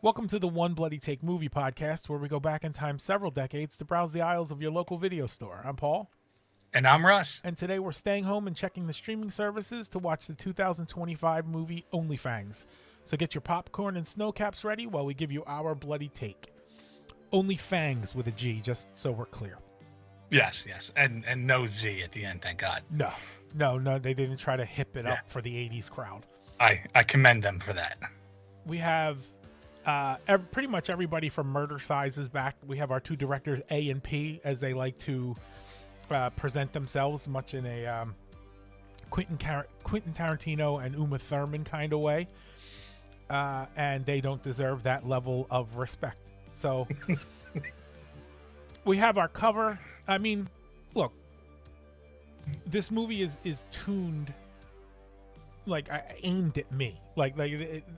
Welcome to the One Bloody Take movie podcast, where we go back in time several decades to browse the aisles of your local video store. I'm Paul. And I'm Russ. And today we're staying home and checking the streaming services to watch the 2025 movie Onlyfangs. So get your popcorn and snow caps ready while we give you our bloody take. Onlyfangs with a G, just so we're clear. Yes. And no Z at the end, thank God. No, they didn't try to hip it up for the 80s crowd. I commend them for that. We have pretty much everybody from Murder Size is back. We have our two directors, A&P, as they like to present themselves, much in a Quentin Tarantino and Uma Thurman kind of way. And they don't deserve that level of respect. So we have our cover. I mean, look, this movie is tuned, like, aimed at me. Like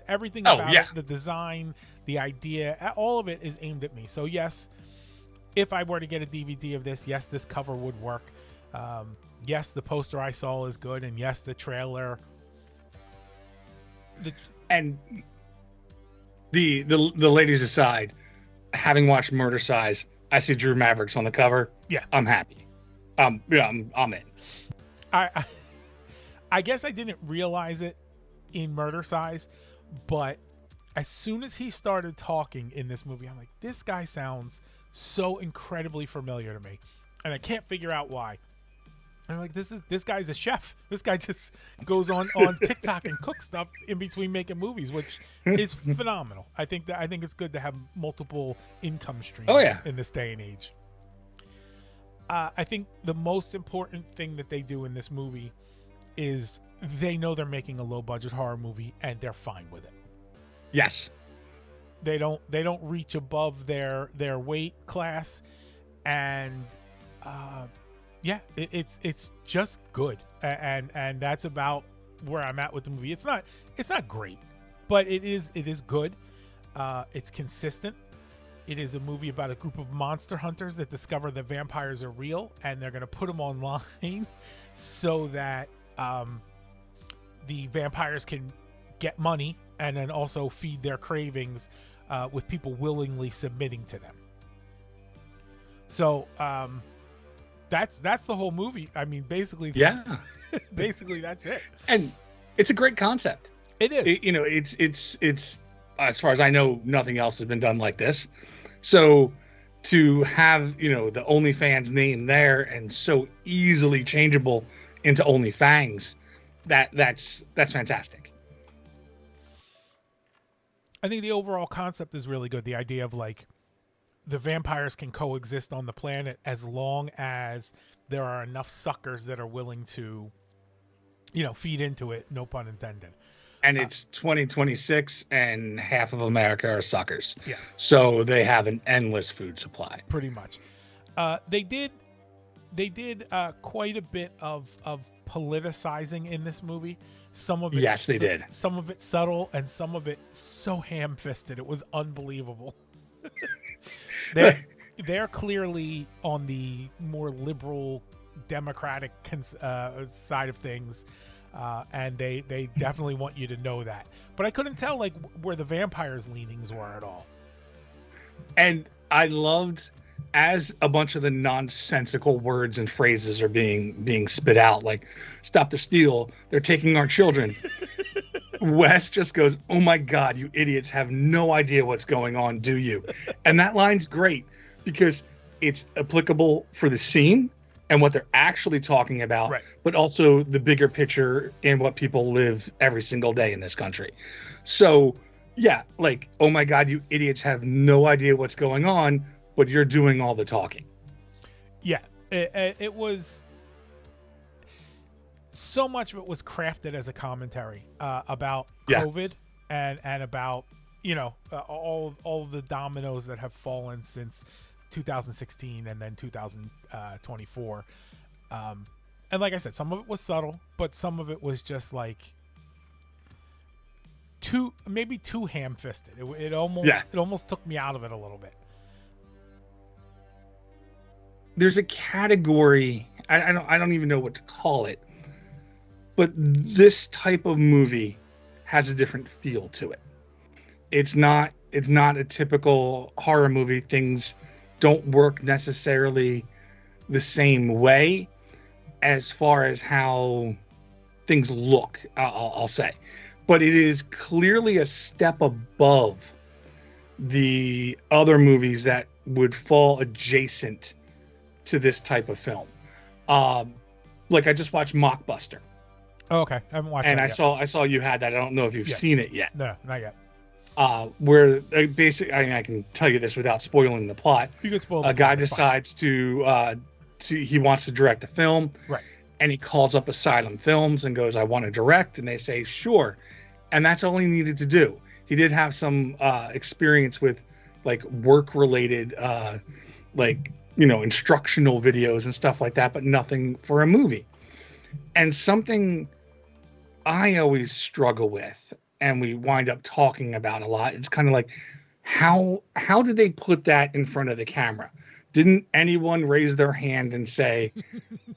everything about it, the design, the idea, all of it is aimed at me. So yes, if I were to get a DVD of this, yes, this cover would work. Yes, the poster I saw is good, and yes, the trailer. And the ladies aside, having watched Murder Size, I see Drew Mavericks on the cover. Yeah, I'm happy. I'm in. I guess I didn't realize it in Murder Size, but as soon as he started talking in this movie, I'm like, this guy sounds so incredibly familiar to me, and I can't figure out why. I'm like, this guy's a chef. This guy just goes on TikTok and cooks stuff in between making movies, which is phenomenal. I think it's good to have multiple income streams in this day and age. I think the most important thing that they do in this movie is they know they're making a low budget horror movie and they're fine with it. Yes. They don't reach above their weight class, and it's just good. And that's about where I'm at with the movie. It's not great, but it is good. It's consistent. It is a movie about a group of monster hunters that discover that vampires are real, and they're going to put them online so that the vampires can get money and then also feed their cravings with people willingly submitting to them. So that's the whole movie. I mean, basically, basically that's it. And it's a great concept. It is. It's as far as I know, nothing else has been done like this. So to have, the OnlyFans name there and so easily changeable into Onlyfangs, that's fantastic. I think the overall concept is really good. The idea of, like, the vampires can coexist on the planet as long as there are enough suckers that are willing to, feed into it. No pun intended. And it's 2026 and half of America are suckers. Yeah. So they have an endless food supply. Pretty much. They did quite a bit of politicizing in this movie. Some of it, yes, they did. Some of it subtle, and some of it so ham-fisted. It was unbelievable. They're clearly on the more liberal, democratic side of things, and they definitely want you to know that. But I couldn't tell, like, where the vampires' leanings were at all. And I loved, as a bunch of the nonsensical words and phrases are being spit out, like, stop the steal, they're taking our children. Wes just goes, oh my God, you idiots have no idea what's going on, do you? And that line's great because it's applicable for the scene and what they're actually talking about, right, but also the bigger picture and what people live every single day in this country. So, yeah, like, oh my God, you idiots have no idea what's going on, but you're doing all the talking. Yeah, it was... So much of it was crafted as a commentary about COVID and about, all the dominoes that have fallen since 2016 and then 2024. And like I said, some of it was subtle, but some of it was just like too ham-fisted. It almost took me out of it a little bit. There's a category, I don't even know what to call it, but this type of movie has a different feel to it. It's not it's not a typical horror movie. Things don't work necessarily the same way as far as how things look, I'll say. But it is clearly a step above the other movies that would fall adjacent to this type of film. Like I just watched Mockbuster. Oh, okay. I haven't watched And that yet. I saw you had that. I don't know if you've seen it yet. No, not yet. Where basically, I mean, I can tell you this without spoiling the plot. You could spoil. A guy decides to he wants to direct a film, right? And he calls up Asylum Films and goes, "I want to direct," and they say, "Sure," and that's all he needed to do. He did have some experience with like work-related, like instructional videos and stuff like that, but nothing for a movie. And something I always struggle with, and we wind up talking about a lot, it's kind of like how did they put that in front of the camera? Didn't anyone raise their hand and say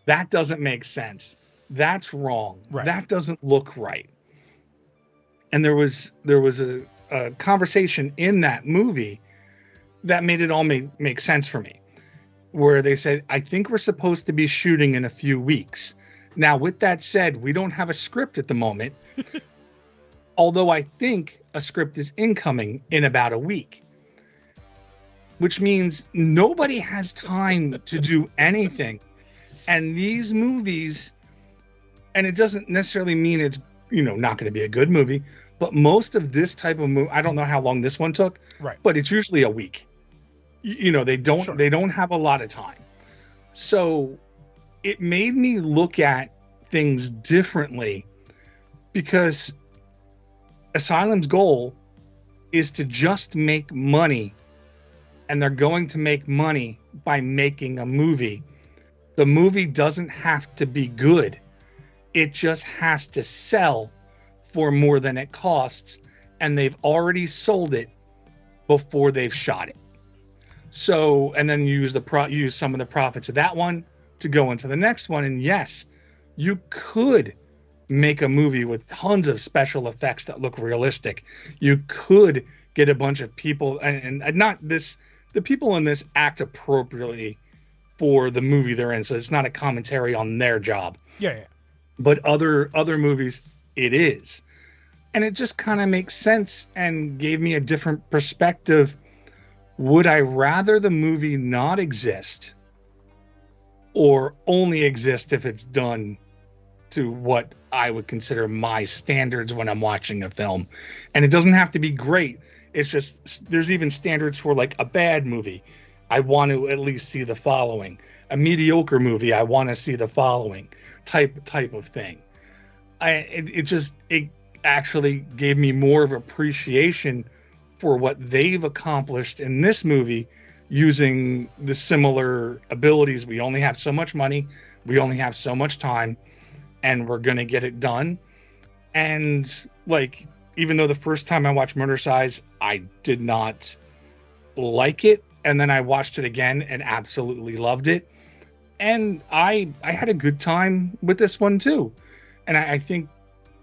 that doesn't make sense, that's wrong, right, that doesn't look right? And there was a conversation in that movie that made it all make sense for me, where they said, I think we're supposed to be shooting in a few weeks. Now, with that said, we don't have a script at the moment, although I think a script is incoming in about a week, which means nobody has time to do anything. And these movies, and it doesn't necessarily mean it's, not going to be a good movie, but most of this type of movie, I don't know how long this one took, right? But it's usually a week. They don't have a lot of time. So it made me look at things differently, because Asylum's goal is to just make money, and they're going to make money by making a movie. The movie doesn't have to be good. It just has to sell for more than it costs, and they've already sold it before they've shot it. So, and then use some of the profits of that one to go into the next one. And yes, you could make a movie with tons of special effects that look realistic. You could get a bunch of people, and not this, the people in this act appropriately for the movie they're in. So it's not a commentary on their job. Yeah. But other movies, it is. And it just kind of makes sense and gave me a different perspective. Would I rather the movie not exist, or only exist if it's done to what I would consider my standards when I'm watching a film? And it doesn't have to be great. It's just, there's even standards for like a bad movie. I want to at least see the following. A mediocre movie, I want to see the following type of thing. It actually gave me more of appreciation for what they've accomplished in this movie, using the similar abilities. We only have so much money, we only have so much time, and we're going to get it done. And like, even though the first time I watched Murder Size, I did not like it, and then I watched it again and absolutely loved it. And I had a good time with this one too. And I think,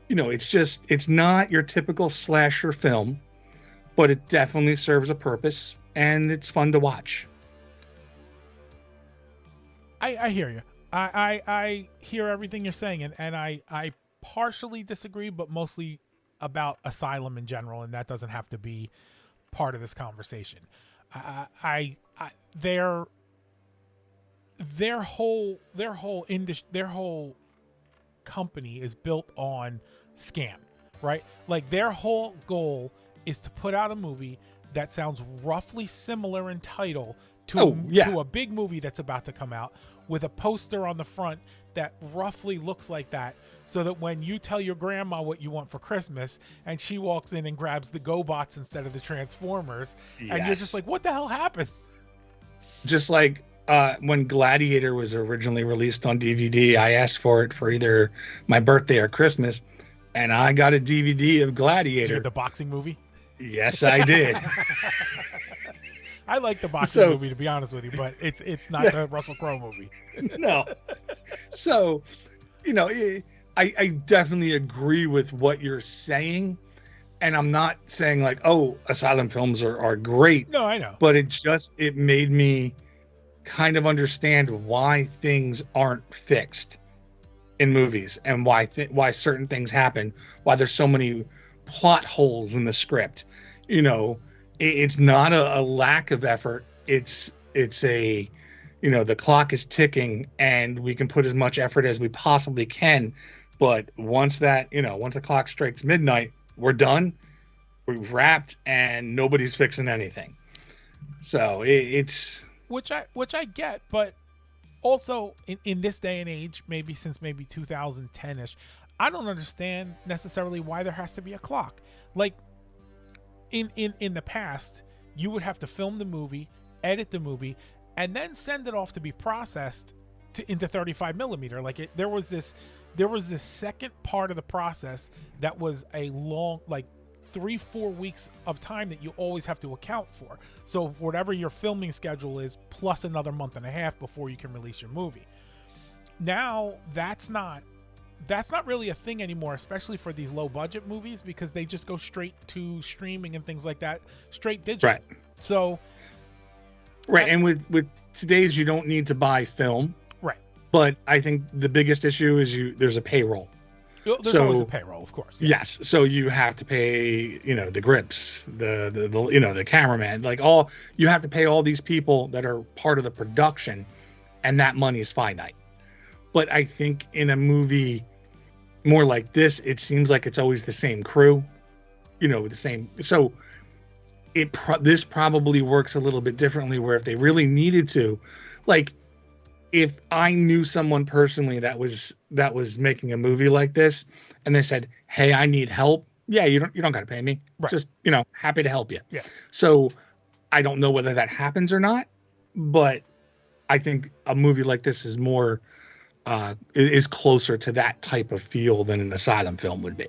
it's not your typical slasher film, but it definitely serves a purpose, and it's fun to watch. I hear you. I hear everything you're saying, and I partially disagree, but mostly about Asylum in general, and that doesn't have to be part of this conversation. Their whole company is built on scam, right? Like, their whole goal is to put out a movie that sounds roughly similar in title to a big movie that's about to come out, with a poster on the front that roughly looks like that, so that when you tell your grandma what you want for Christmas and she walks in and grabs the GoBots instead of the Transformers, and you're just like, what the hell happened? Just like when Gladiator was originally released on DVD, I asked for it for either my birthday or Christmas, and I got a DVD of Gladiator. Did you get the boxing movie? Yes, I did. I like the boxing movie, to be honest with you, but it's not the Russell Crowe movie. No. So, I definitely agree with what you're saying, and I'm not saying like, oh, asylum films are great, No, I know. but it made me kind of understand why things aren't fixed in movies and why certain things happen, why there's so many plot holes in the script. You know, it's not a lack of effort. It's a, the clock is ticking and we can put as much effort as we possibly can, but once the clock strikes midnight, we're done. We've wrapped and nobody's fixing anything. So it's which I get, but also in this day and age, maybe since maybe 2010ish, I don't understand necessarily why there has to be a clock. Like in the past, you would have to film the movie, edit the movie, and then send it off to be processed into 35 millimeter. There was this second part of the process that was a long, like 3-4 weeks of time that you always have to account for. So whatever your filming schedule is, plus another month and a half before you can release your movie. Now that's not really a thing anymore, especially for these low budget movies, because they just go straight to streaming and things like that, straight digital. right. So And with today's, you don't need to buy film. Right. But I think the biggest issue is there's a payroll. There's always a payroll, of course. Yeah. Yes. So you have to pay, the grips, the cameraman, you have to pay all these people that are part of the production, and that money is finite. But I think in a movie more like this, it seems like it's always the same crew, the same. So this probably works a little bit differently, where if they really needed to, like, if I knew someone personally that was making a movie like this, and they said, "Hey, I need help," yeah, you don't got to pay me. Right. Just happy to help you. Yeah. So I don't know whether that happens or not, but I think a movie like this is more is closer to that type of feel than an asylum film would be.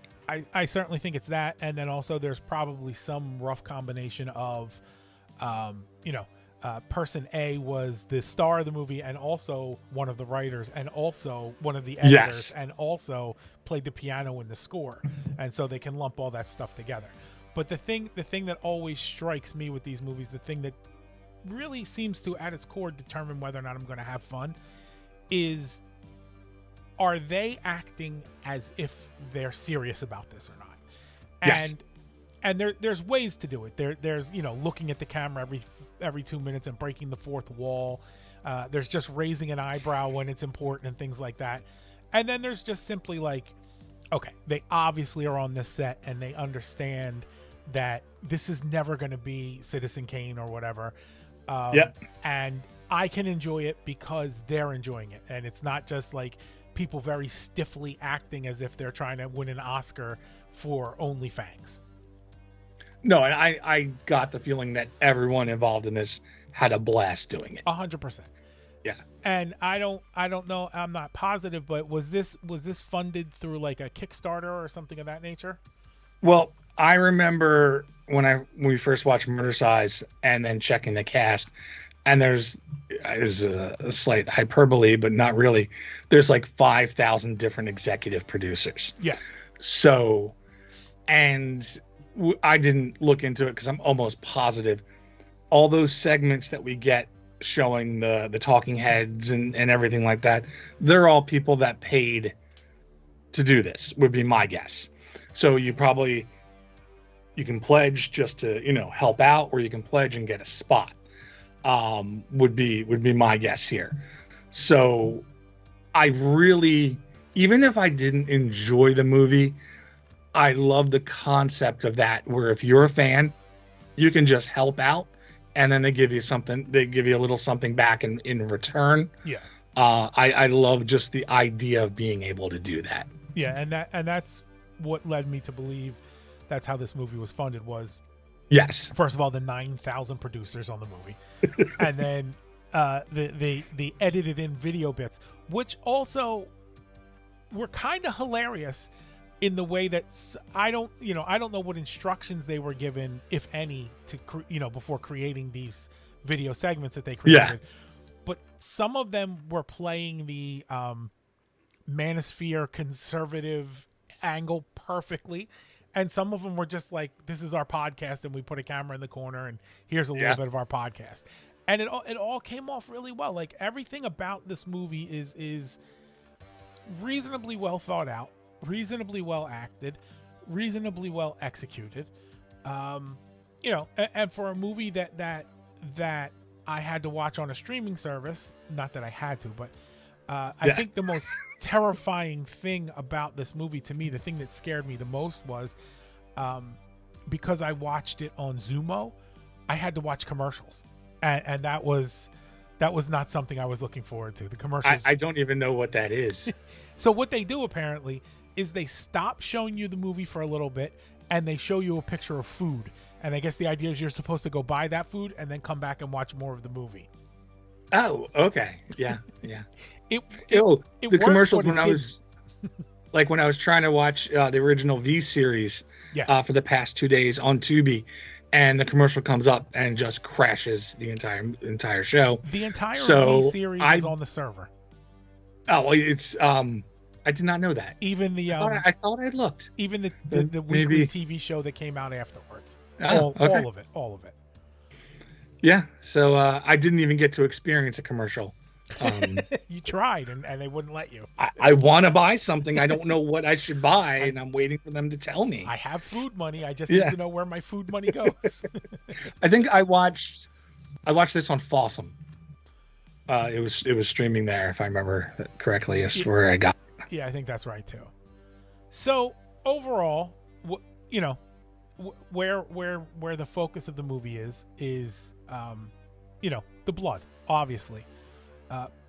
I certainly think it's that, and then also there's probably some rough combination of, person A was the star of the movie and also one of the writers and also one of the editors. Yes. And also played the piano in the score, and so they can lump all that stuff together. But the thing that always strikes me with these movies, the thing that really seems to at its core determine whether or not I'm going to have fun, is, are they acting as if they're serious about this or not? Yes. And there's ways to do it. There's looking at the camera every 2 minutes and breaking the fourth wall. There's just raising an eyebrow when it's important and things like that. And then there's just simply like, okay, they obviously are on this set and they understand that this is never going to be Citizen Kane or whatever. And I can enjoy it because they're enjoying it, and it's not just like people very stiffly acting as if they're trying to win an Oscar for Onlyfangs. No, and I got the feeling that everyone involved in this had a blast doing it. 100%. Yeah. And I don't know, I'm not positive, but was this funded through like a Kickstarter or something of that nature? Well, I remember when we first watched Murder Size and then checking the cast, and there's a slight hyperbole, but not really. There's like 5,000 different executive producers. Yeah. So, and I didn't look into it because I'm almost positive all those segments that we get showing the talking heads and everything like that, they're all people that paid to do this, would be my guess. So you can pledge just to, help out, or you can pledge and get a spot. Would be my guess here. So I really, even if I didn't enjoy the movie, I love the concept of that, where if you're a fan, you can just help out, and then they give you a little something back in return. Yeah. I love just the idea of being able to do that. Yeah, and that's what led me to believe that's how this movie was funded. Was, yes, first of all, the 9,000 producers on the movie, and then the edited in video bits, which also were kind of hilarious in the way that I don't know what instructions they were given, if any, to before creating these video segments that they created. Yeah. But some of them were playing the manosphere conservative angle perfectly, And some of them were just like, this is our podcast, and we put a camera in the corner, and here's a little bit of our podcast. And it all came off really well. Like, everything about this movie is reasonably well thought out, reasonably well acted, reasonably well executed. You know, and for a movie that I had to watch on a streaming service, not that I had to, but I think the most terrifying thing about this movie, to me, the thing that scared me the most was because I watched it on Zumo, I had to watch commercials, and that was not something I was looking forward to. The commercials. I don't even know what that is. So what they do apparently is they stop showing you the movie for a little bit, and they show you a picture of food. And I guess the idea is you're supposed to go buy that food and then come back and watch more of the movie. Oh, okay. Yeah. The commercials when I was like when I was trying to watch the original V series for the past 2 days on Tubi, and the commercial comes up and just crashes the entire show. The entire V series is on the server. Oh, it's I did not know that. Even the I thought I looked. Even the weekly TV show that came out afterwards. All of it. Yeah, so I didn't even get to experience a commercial. You tried, and they wouldn't let you. I want to buy something. I don't know what I should buy, and I'm waiting for them to tell me. I have food money. I just need to know where my food money goes. I think I watched this on Fossum. It was streaming there, if I remember correctly. That's where I got it. Yeah, I think that's right too. So overall, you know, where the focus of the movie is you know, the blood, obviously.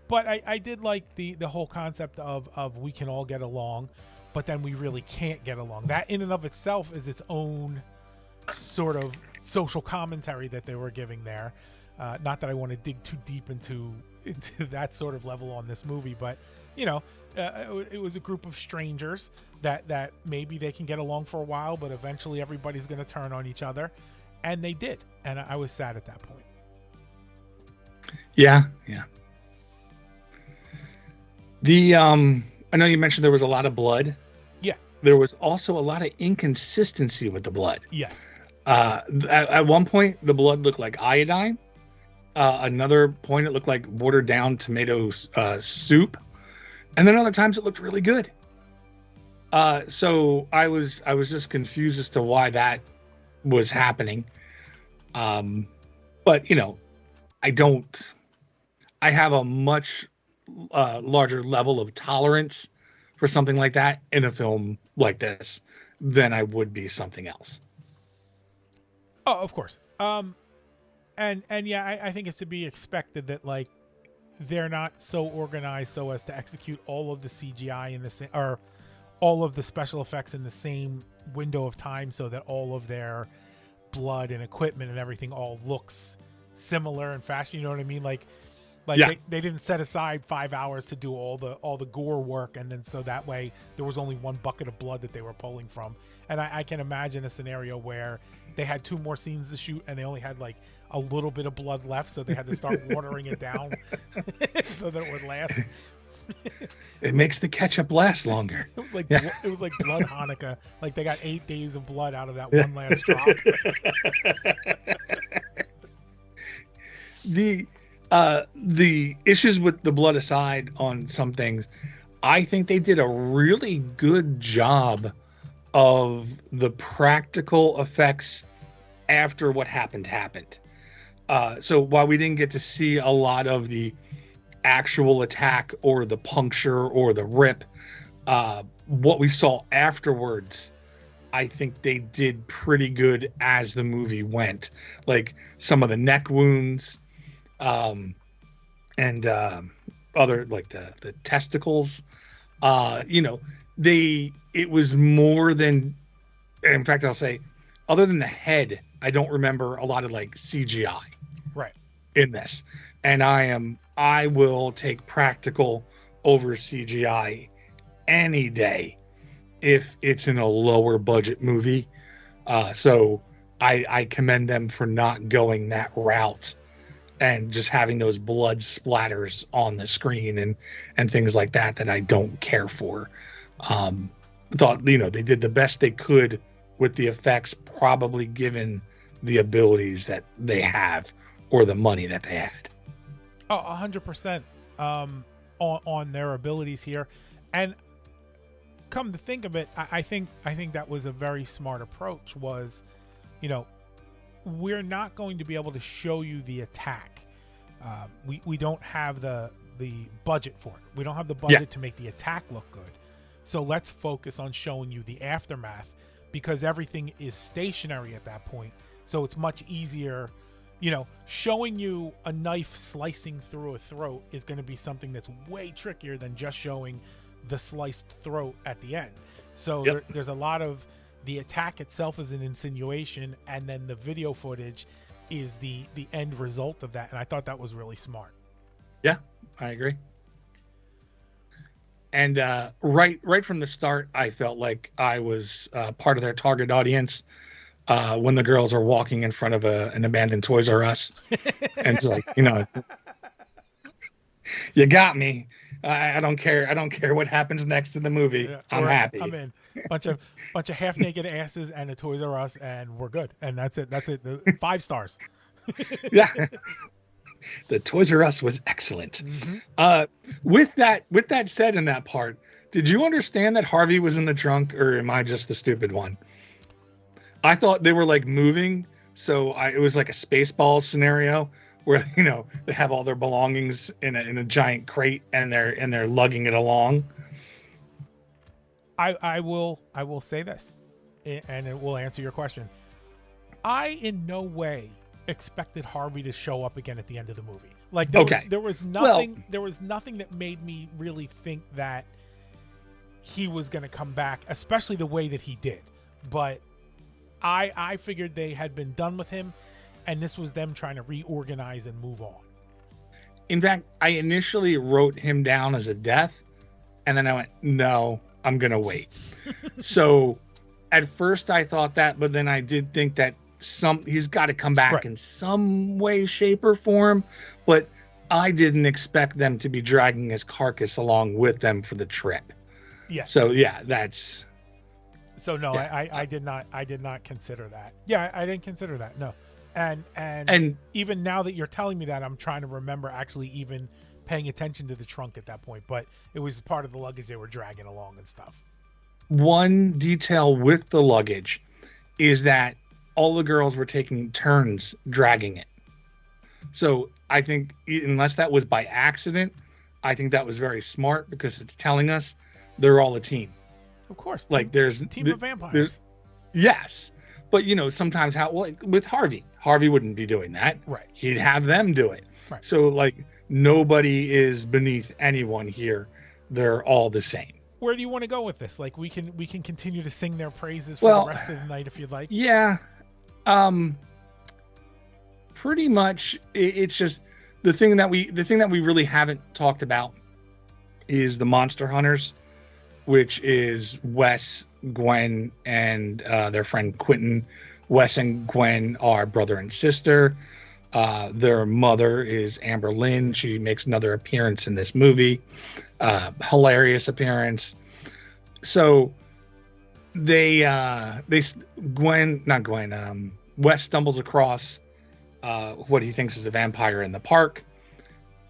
But I did like the whole concept of we can all get along, but then we really can't get along. That in and of itself is its own sort of social commentary that they were giving there. Not that I want to dig too deep into that sort of level on this movie, but you know, it was a group of strangers that maybe they can get along for a while, but eventually everybody's going to turn on each other, and they did, and I was sad at that point. Yeah. I know you mentioned there was a lot of blood. Yeah. There was also a lot of inconsistency with the blood. Yes. At one point, the blood looked like iodine. Another point, it looked like watered down tomato soup. And then other times it looked really good. So I was just confused as to why that was happening. But you know, I have a much larger level of tolerance for something like that in a film like this than I would be something else. Oh, of course. And yeah, I think it's to be expected that like they're not so organized so as to execute all of the CGI in the same, or all of the special effects in the same window of time, so that all of their blood and equipment and everything all looks similar and fast. You know what I mean? Like they didn't set aside 5 hours to do all the gore work, and then so that way there was only one bucket of blood that they were pulling from. And I can imagine a scenario where they had 2 more scenes to shoot and they only had like a little bit of blood left, so they had to start watering it down so that it would last. It makes the ketchup last longer. It was like blood Hanukkah. Like they got 8 days of blood out of that one last drop. The issues with the blood aside on some things, I think they did a really good job of the practical effects after what happened. So while we didn't get to see a lot of the actual attack or the puncture or the rip, what we saw afterwards, I think they did pretty good as the movie went. Like some of the neck wounds, and other like the testicles, you know, it was more than, in fact, I'll say, other than the head, I don't remember a lot of like CGI right in this. And I will take practical over CGI any day if it's in a lower budget movie. So I commend them for not going that route and just having those blood splatters on the screen and things like that I don't care for. Thought, you know, they did the best they could with the effects probably given the abilities that they have or the money that they had. Oh, 100% on their abilities here. And come to think of it, I think that was a very smart approach. Was, you know, we're not going to be able to show you the attack. We don't have the budget for it. We don't have the budget to make the attack look good. So let's focus on showing you the aftermath, because everything is stationary at that point. So it's much easier, you know, showing you a knife slicing through a throat is going to be something that's way trickier than just showing the sliced throat at the end. So there's a lot of the attack itself is an insinuation, and then the video footage is the end result of that. And I thought that was really smart. Yeah, I agree. And right from the start, I felt like I was part of their target audience when the girls are walking in front of an abandoned Toys R Us. And it's like, you know, you got me. I don't care. I don't care what happens next in the movie. Yeah, I'm happy. I'm in. Bunch of half naked asses and a Toys R Us, and we're good. And that's it. That's it. 5 stars. Yeah. The Toys R Us was excellent. Mm-hmm. With that said, in that part, did you understand that Harvey was in the trunk, or am I just the stupid one? I thought they were like moving, so it was like a Spaceball scenario where, you know, they have all their belongings in a giant crate and they're lugging it along. I will say this, and it will answer your question. I in no way expected Harvey to show up again at the end of the movie. Like there was nothing that made me really think that he was going to come back, especially the way that he did. But I figured they had been done with him, and this was them trying to reorganize and move on. In fact, I initially wrote him down as a death, and then I went, no, I'm going to wait. So at first I thought that, but then I did think that he's got to come back in some way, shape, or form. But I didn't expect them to be dragging his carcass along with them for the trip. Yeah. So yeah, that's. So no, yeah. I did not consider that. Yeah, I didn't consider that. No, and even now that you're telling me that, I'm trying to remember actually even paying attention to the trunk at that point. But it was part of the luggage they were dragging along and stuff. One detail with the luggage is that all the girls were taking turns dragging it. So I think, unless that was by accident, I think that was very smart, because it's telling us they're all a team. Of course. Like there's a team of vampires. Yes. But you know, sometimes with Harvey wouldn't be doing that. Right. He'd have them do it. Right. So like nobody is beneath anyone here. They're all the same. Where do you want to go with this? Like we can continue to sing their praises for the rest of the night if you'd like. Yeah. Pretty much it's just the thing that we really haven't talked about is the Monster Hunters, which is Wes, Gwen, and their friend Quentin. Wes and Gwen are brother and sister. Their mother is Amber Lynn. She makes another appearance in this movie. Hilarious appearance. So Wes stumbles across what he thinks is a vampire in the park,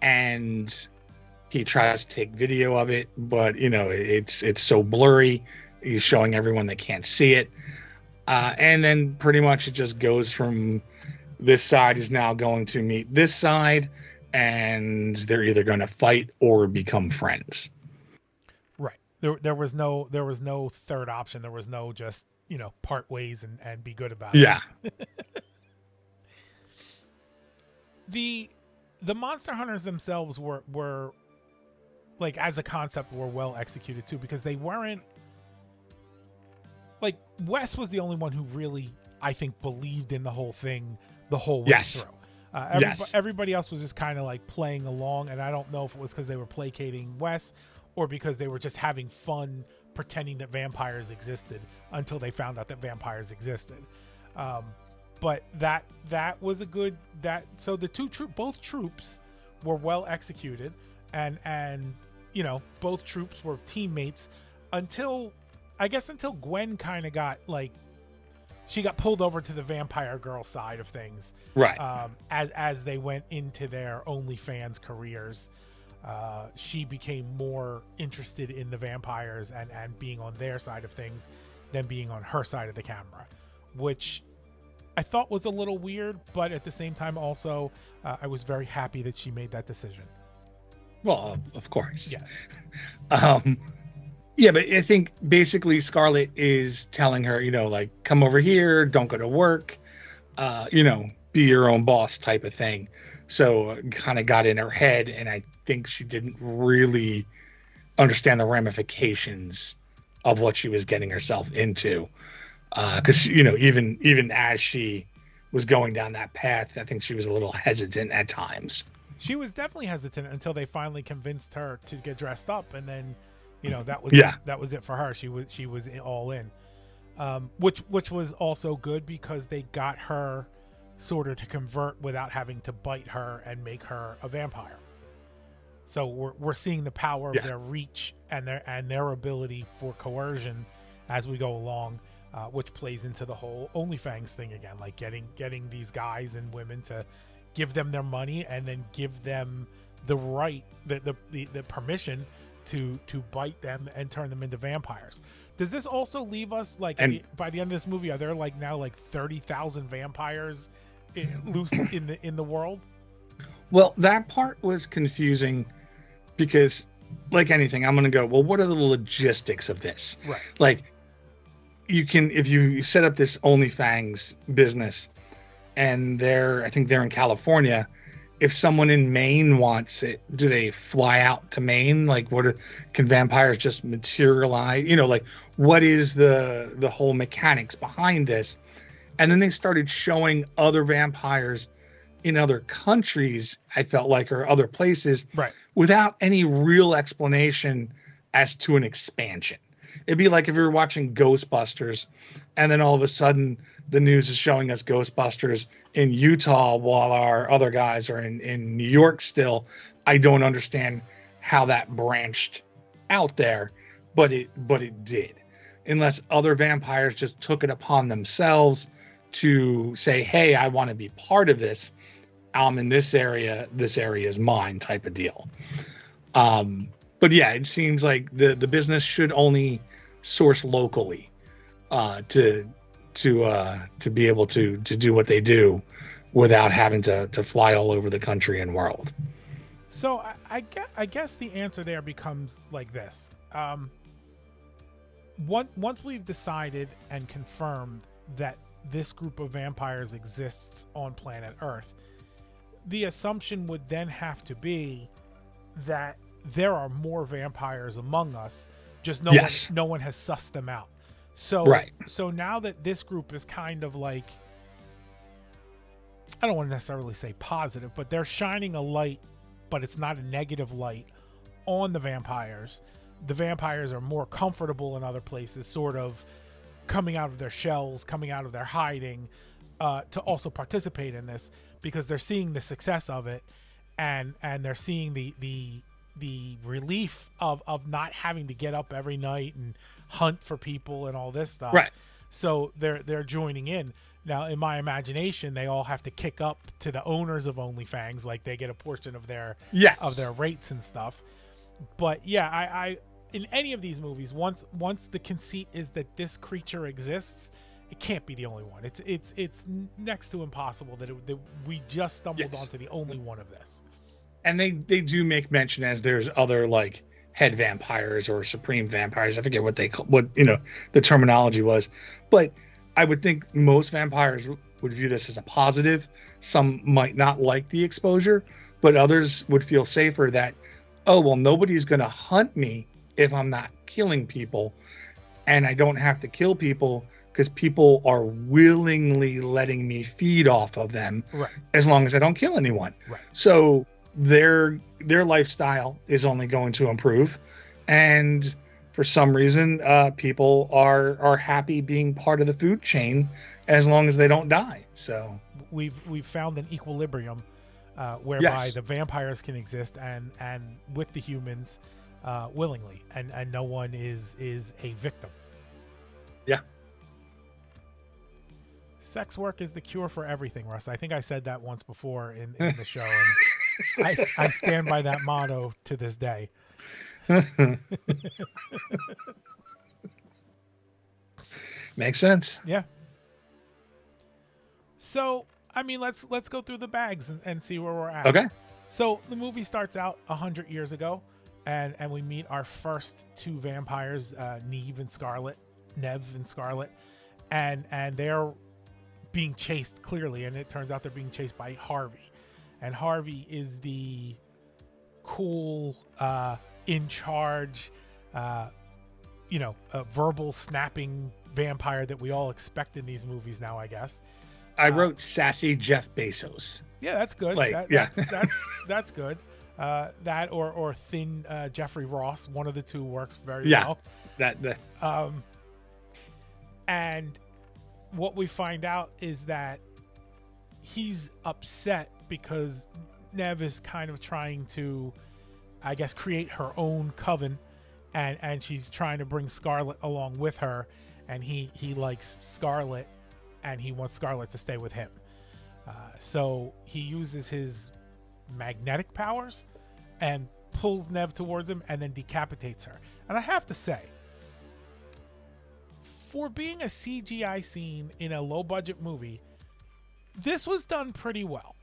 and he tries to take video of it, but you know, it's so blurry. He's showing everyone they can't see it. And then pretty much it just goes from this side is now going to meet this side, and they're either going to fight or become friends. Right. There was no third option. There was no just, you know, part ways and be good about it. Yeah. The Monster Hunters themselves were like, as a concept, were well executed too, because they weren't like, Wes was the only one who really, I think, believed in the whole thing the whole way through. Everybody else was just kind of like playing along, and I don't know if it was because they were placating Wes or because they were just having fun pretending that vampires existed until they found out that vampires existed. But that was a good so the both troops were well executed, and you know, both troops were teammates until Gwen kind of got like she got pulled over to the vampire girl side of things, Right. as they went into their OnlyFans careers. She became more interested in the vampires and being on their side of things than being on her side of the camera, which I thought was a little weird, but at the same time also I was very happy that she made that decision. Well, of course. Yes. Yeah, but I think basically Scarlett is telling her, like, come over here, don't go to work, be your own boss type of thing. So kind of got in her head, and I think she didn't really understand the ramifications of what she was getting herself into. Because, even as she was going down that path, I think she was a little hesitant at times. She was definitely hesitant until they finally convinced her to get dressed up, and then that was it for her. She was all in, which was also good because they got her sort of to convert without having to bite her and make her a vampire. So we're seeing the power of their reach and their ability for coercion as we go along, which plays into the whole Onlyfangs thing again, like getting these guys and women to give them their money and then give them the right, the permission to bite them and turn them into vampires. Does this also leave us by the end of this movie? Are there now 30,000 vampires loose in the world? Well, that part was confusing because, like anything, I'm going to go, well, what are the logistics of this? Right. Like, if you set up this OnlyFangs business and I think they're in California, if someone in Maine wants it, do they fly out to Maine? Like, can vampires just materialize? What is the whole mechanics behind this? And then they started showing other vampires in other countries, I felt like, or other places, right, without any real explanation as to an expansion. It'd be like if you were watching Ghostbusters and then all of a sudden the news is showing us Ghostbusters in Utah while our other guys are in New York still. I don't understand how that branched out there, but it did. Unless other vampires just took it upon themselves to say, hey, I want to be part of this. I'm in this area is mine type of deal. But yeah, it seems like the business should only source locally to be able to do what they do without having to fly all over the country and world. So I guess the answer there becomes like this. Once we've decided and confirmed that this group of vampires exists on planet Earth, the assumption would then have to be that there are more vampires among us, just no one has sussed them out. So right. So now that this group is kind of like, I don't want to necessarily say positive, but they're shining a light, but it's not a negative light on the vampires. The vampires are more comfortable in other places, sort of coming out of their shells, coming out of their hiding, to also participate in this because they're seeing the success of it, and they're seeing the relief of not having to get up every night and hunt for people and all this stuff. Right. So they're joining in. Now, in my imagination, they all have to kick up to the owners of OnlyFangs, like they get a portion of their rates and stuff. But yeah, I in any of these movies, once the conceit is that this creature exists, it can't be the only one. It's next to impossible that we just stumbled onto the only one of this. And they do make mention as there's other like head vampires or supreme vampires. I forget what the terminology was, but I would think most vampires would view this as a positive. Some might not like the exposure, but others would feel safer that, oh, well, nobody's going to hunt me if I'm not killing people, and I don't have to kill people because people are willingly letting me feed off of them, right, as long as I don't kill anyone. Right. So their lifestyle is only going to improve, and for some reason, people are happy being part of the food chain as long as they don't die. So we've found an equilibrium whereby the vampires can exist and with the humans willingly, and no one is a victim. Yeah. Sex work is the cure for everything, Russ. I think I said that once before in the show, and I stand by that motto to this day. Makes sense. Yeah. So, I mean, let's go through the bags and see where we're at. Okay. So the movie starts out 100 years ago, and we meet our first two vampires, Neve and Scarlet, and they're being chased clearly, and it turns out they're being chased by Harvey, and Harvey is the cool, in charge, verbal snapping vampire that we all expect in these movies now, I guess. I wrote sassy Jeff Bezos. Yeah, that's good. That's good. That or thin Jeffrey Ross, one of the two works very well. That. And what we find out is that he's upset because Neve is kind of trying to, I guess, create her own coven, and she's trying to bring Scarlet along with her, and he likes Scarlet, and he wants Scarlet to stay with him. So he uses his magnetic powers and pulls Neve towards him and then decapitates her. And I have to say, for being a CGI scene in a low budget movie, this was done pretty well.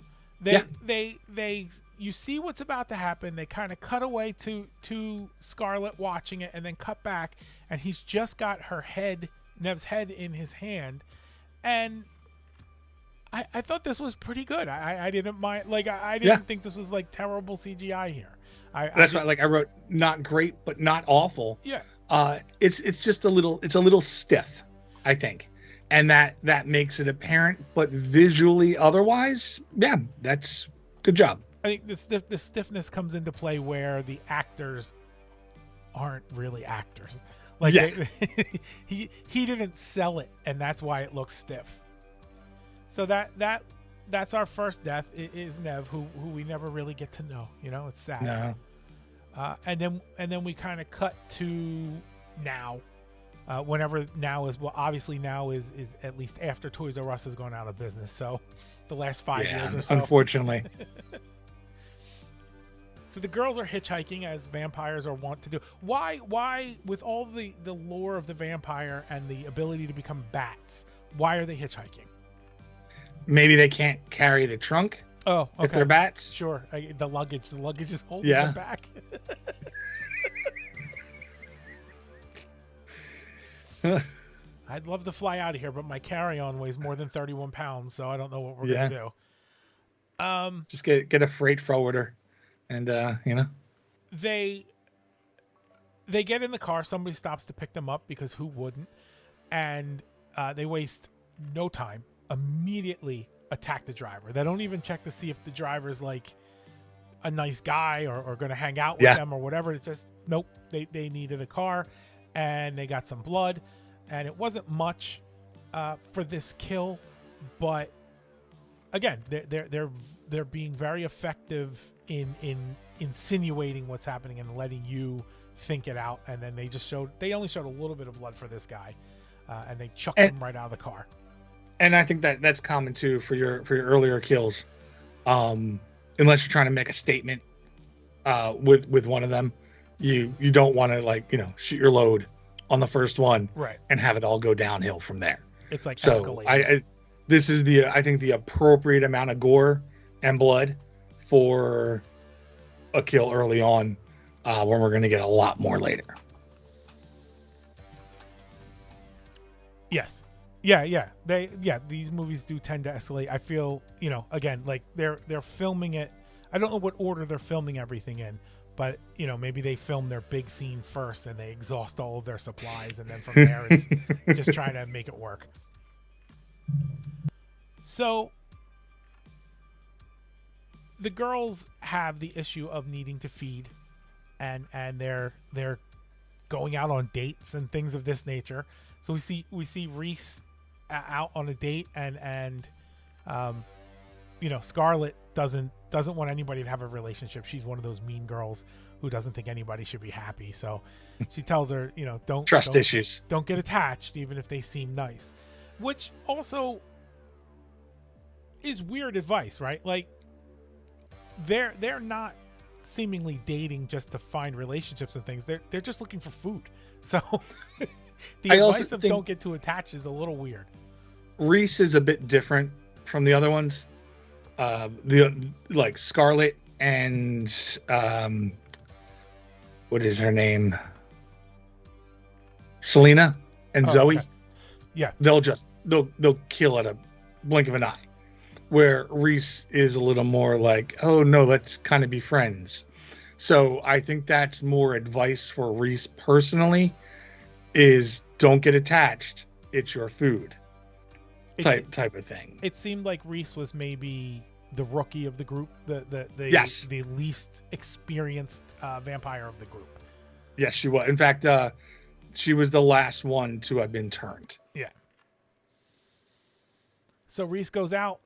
You see what's about to happen. They kind of cut away to Scarlet watching it and then cut back, and he's just got Neve's head in his hand. And I thought this was pretty good. I didn't mind. Like, I didn't think this was like terrible CGI here. That's why, like, I wrote not great, but not awful. Yeah. It's just a little stiff, I think, and that makes it apparent. But visually, otherwise, yeah, that's good job. I think the stiffness comes into play where the actors aren't really actors. Like, he didn't sell it, and that's why it looks stiff. So that's our first death is Neve, who we never really get to know. It's sad. No. And then we kind of cut to now, whenever now is. Well, obviously now is at least after Toys R Us has gone out of business. So the last 5 years or so. Unfortunately. So the girls are hitchhiking, as vampires are wont to do. Why, with all the lore of the vampire and the ability to become bats, why are they hitchhiking? Maybe they can't carry the trunk. Oh, okay. If they're bats. Sure. The luggage is holding them back. I'd love to fly out of here, but my carry-on weighs more than 31 pounds, so I don't know what we're going to do. Just get a freight forwarder. And, They get in the car. Somebody stops to pick them up, because who wouldn't? And they waste no time. Immediately attack the driver. They don't even check to see if the driver's like a nice guy or going to hang out with them or whatever. It's just, nope. They needed a car, and they got some blood. And it wasn't much for this kill, but again, they're being very effective in insinuating what's happening and letting you think it out. And then they only showed a little bit of blood for this guy, and they chucked him right out of the car. And I think that's common too for your earlier kills, unless you're trying to make a statement with one of them, you don't want to shoot your load on the first one, right, and have it all go downhill from there. It's like so escalating. This is I think the appropriate amount of gore and blood for a kill early on, when we're going to get a lot more later. Yes. Yeah. These movies do tend to escalate. I feel, again, like they're filming it. I don't know what order they're filming everything in, but maybe they film their big scene first and they exhaust all of their supplies, and then from there it's just trying to make it work. So the girls have the issue of needing to feed, and they're going out on dates and things of this nature. So we see Reese out on a date, and Scarlet doesn't want anybody to have a relationship. She's one of those mean girls who doesn't think anybody should be happy. So she tells her, don't trust issues. Don't get attached, even if they seem nice. Which also, is weird advice, right? Like they're not seemingly dating just to find relationships and things. They're just looking for food. So the I also advice of think don't get too attached is a little weird. Reese is a bit different from the other ones. The like Scarlett and what is her name? Selena and Zoe. Okay. Yeah. They'll kill at a blink of an eye. Where Reese is a little more like, oh no, let's kind of be friends. So I think that's more advice for Reese personally, is don't get attached. It's your food. Type of thing. It seemed like Reese was maybe the rookie of the group, the Yes. the least experienced vampire of the group. Yes, she was. In fact, she was the last one to have been turned. Yeah. So Reese goes out.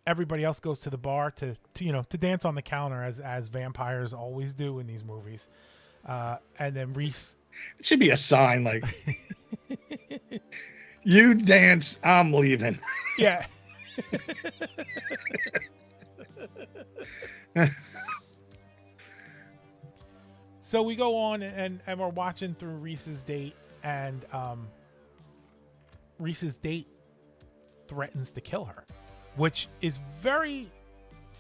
Everybody else goes to the bar to dance on the counter as vampires always do in these movies. And then Reese. It should be a sign like, you dance, I'm leaving. Yeah. So we go on and we're watching through Reese's date, and Reese's date threatens to kill her, which is very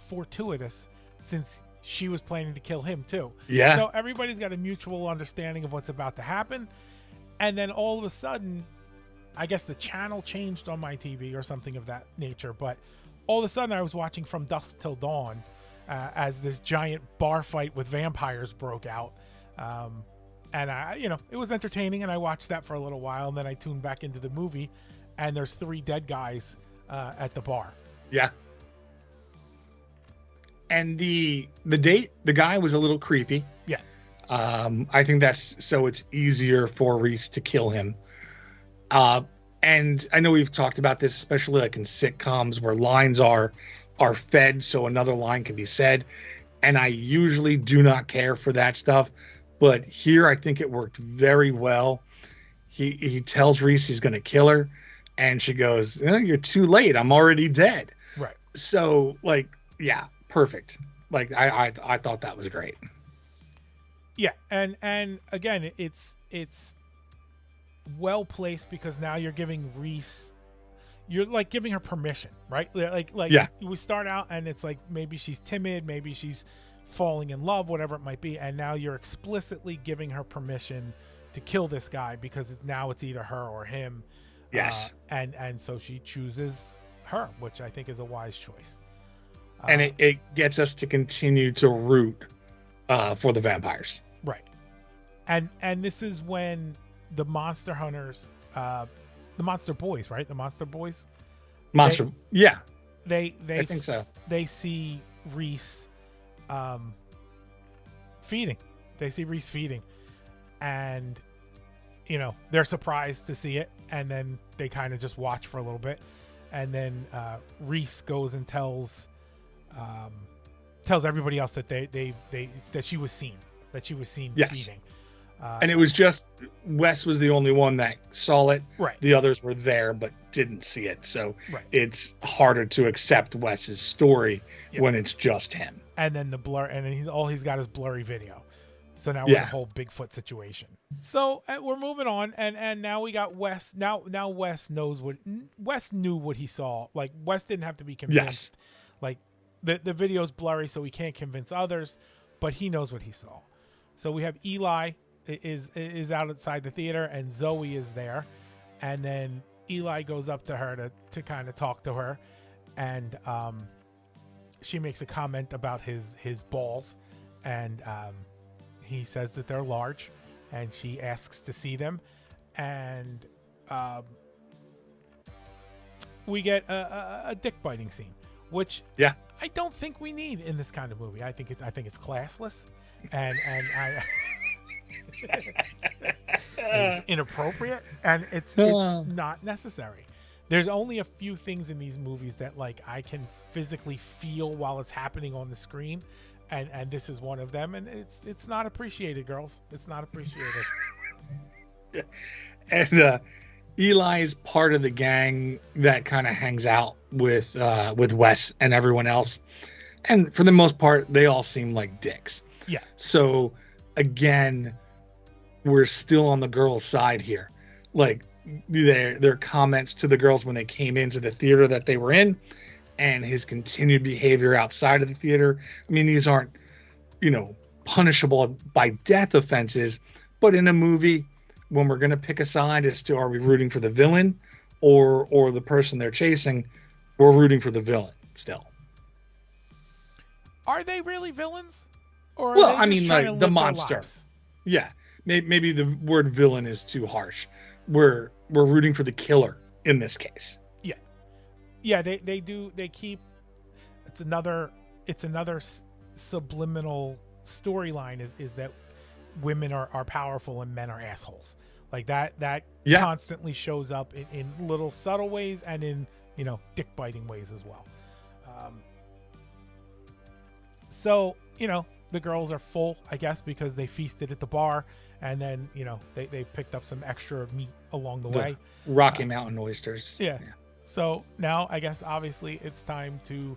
fortuitous since she was planning to kill him too. Yeah. So everybody's got a mutual understanding of what's about to happen. And then all of a sudden, I guess the channel changed on my TV or something of that nature. But all of a sudden I was watching From Dusk Till Dawn as this giant bar fight with vampires broke out. And it was entertaining, and I watched that for a little while, and then I tuned back into the movie, and there's 3 dead guys at the bar. Yeah. And the guy was a little creepy. Yeah. I think that's so it's easier for Reese to kill him. And I know we've talked about this, especially like in sitcoms where lines are fed so another line can be said. And I usually do not care for that stuff. But here I think it worked very well. He tells Reese he's going to kill her. And she goes, you're too late. I'm already dead. Right. So, like, yeah, perfect. Like, I thought that was great. Yeah, and again, it's well placed because now you're giving Reese, you're like giving her permission, right? Like yeah. We start out and it's like maybe she's timid, maybe she's falling in love, whatever it might be, and now you're explicitly giving her permission to kill this guy because now it's either her or him. Yes. And so she chooses her, which I think is a wise choice. And it gets us to continue to root for the vampires. Right. And this is when the monster hunters, the monster boys, right? The monster boys? Yeah. They I think so. They see Reese feeding. They see Reese feeding. And, they're surprised to see it. And then they kind of just watch for a little bit. And then Reese goes and tells everybody else that that she was seen. That she was seen yes. feeding. And it was just Wes was the only one that saw it. Right. The others were there but didn't see it. So right. It's harder to accept Wes's story when it's just him. And then the blur, and then all he's got is blurry video. So now we're in a whole Bigfoot situation. So we're moving on, and now we got Wes. Now Wes knows Wes knew what he saw. Like Wes didn't have to be convinced. Yes. Like the video's blurry, so he can't convince others, but he knows what he saw. So we have Eli is outside the theater, and Zoe is there, and then Eli goes up to her to kind of talk to her, and she makes a comment about his balls, and he says that they're large, and she asks to see them, and we get a dick biting scene, which I don't think we need in this kind of movie. I think it's classless, and I it's inappropriate, and it's not necessary. There's only a few things in these movies that like I can physically feel while it's happening on the screen, and this is one of them, and it's not appreciated, girls. It's not appreciated. And Eli's part of the gang that kind of hangs out with Wes and everyone else, and for the most part, they all seem like dicks. Yeah. So again, we're still on the girls' side here. Like their comments to the girls when they came into the theater that they were in, and his continued behavior outside of the theater. I mean, these aren't, punishable by death offenses, but in a movie, when we're going to pick a side as to are we rooting for the villain or the person they're chasing, we're rooting for the villain still. Are they really villains? Or well, I mean, like the monster. Yeah, maybe the word villain is too harsh. We're rooting for the killer in this case. Yeah, they do. They keep. It's another subliminal storyline is that women are powerful and men are assholes. Like that constantly shows up in little subtle ways and in dick biting ways as well. So the girls are full, I guess, because they feasted at the bar, and then they picked up some extra meat along the way. Rocky Mountain oysters. Yeah. So now I guess obviously it's time to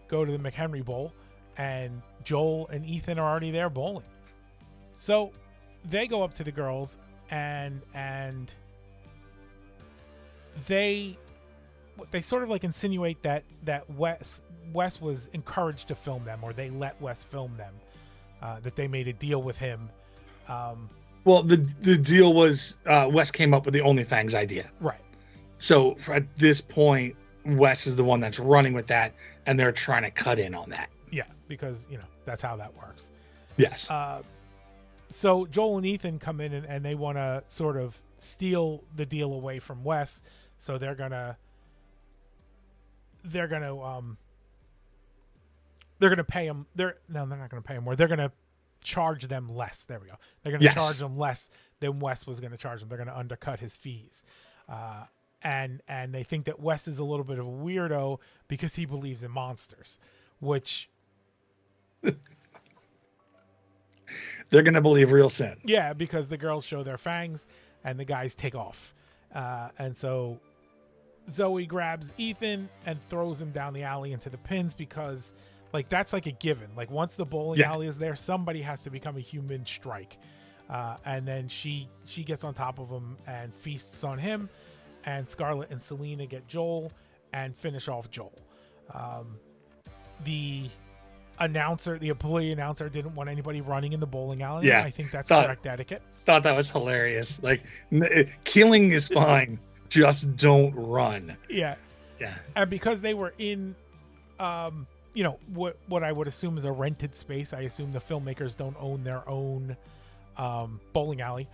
go to the McHenry Bowl, and Joel and Ethan are already there bowling. So they go up to the girls and they sort of like insinuate that Wes was encouraged to film them, or they let Wes film them, that they made a deal with him. Well, the deal was Wes came up with the Onlyfangs idea. Right. So at this point, Wes is the one that's running with that, and they're trying to cut in on that. Yeah, because, that's how that works. Yes. So Joel and Ethan come in and they want to sort of steal the deal away from Wes. So they're gonna pay him. They're not gonna pay him more. They're gonna charge them less. There we go. They're gonna charge them less than Wes was gonna charge them. They're gonna undercut his fees. And they think that Wes is a little bit of a weirdo because he believes in monsters, which they're going to believe real soon. Yeah, because the girls show their fangs and the guys take off. And so Zoe grabs Ethan and throws him down the alley into the pins because, like, that's like a given. Like, once the bowling alley is there, somebody has to become a human strike. And then she gets on top of him and feasts on him. And Scarlett and Selena get Joel and finish off Joel. The employee announcer didn't want anybody running in the bowling alley. Yeah, I think that's correct etiquette. Thought that was hilarious. Like, killing is fine, just don't run. Yeah. And because they were in, what I would assume is a rented space. I assume the filmmakers don't own their own bowling alley.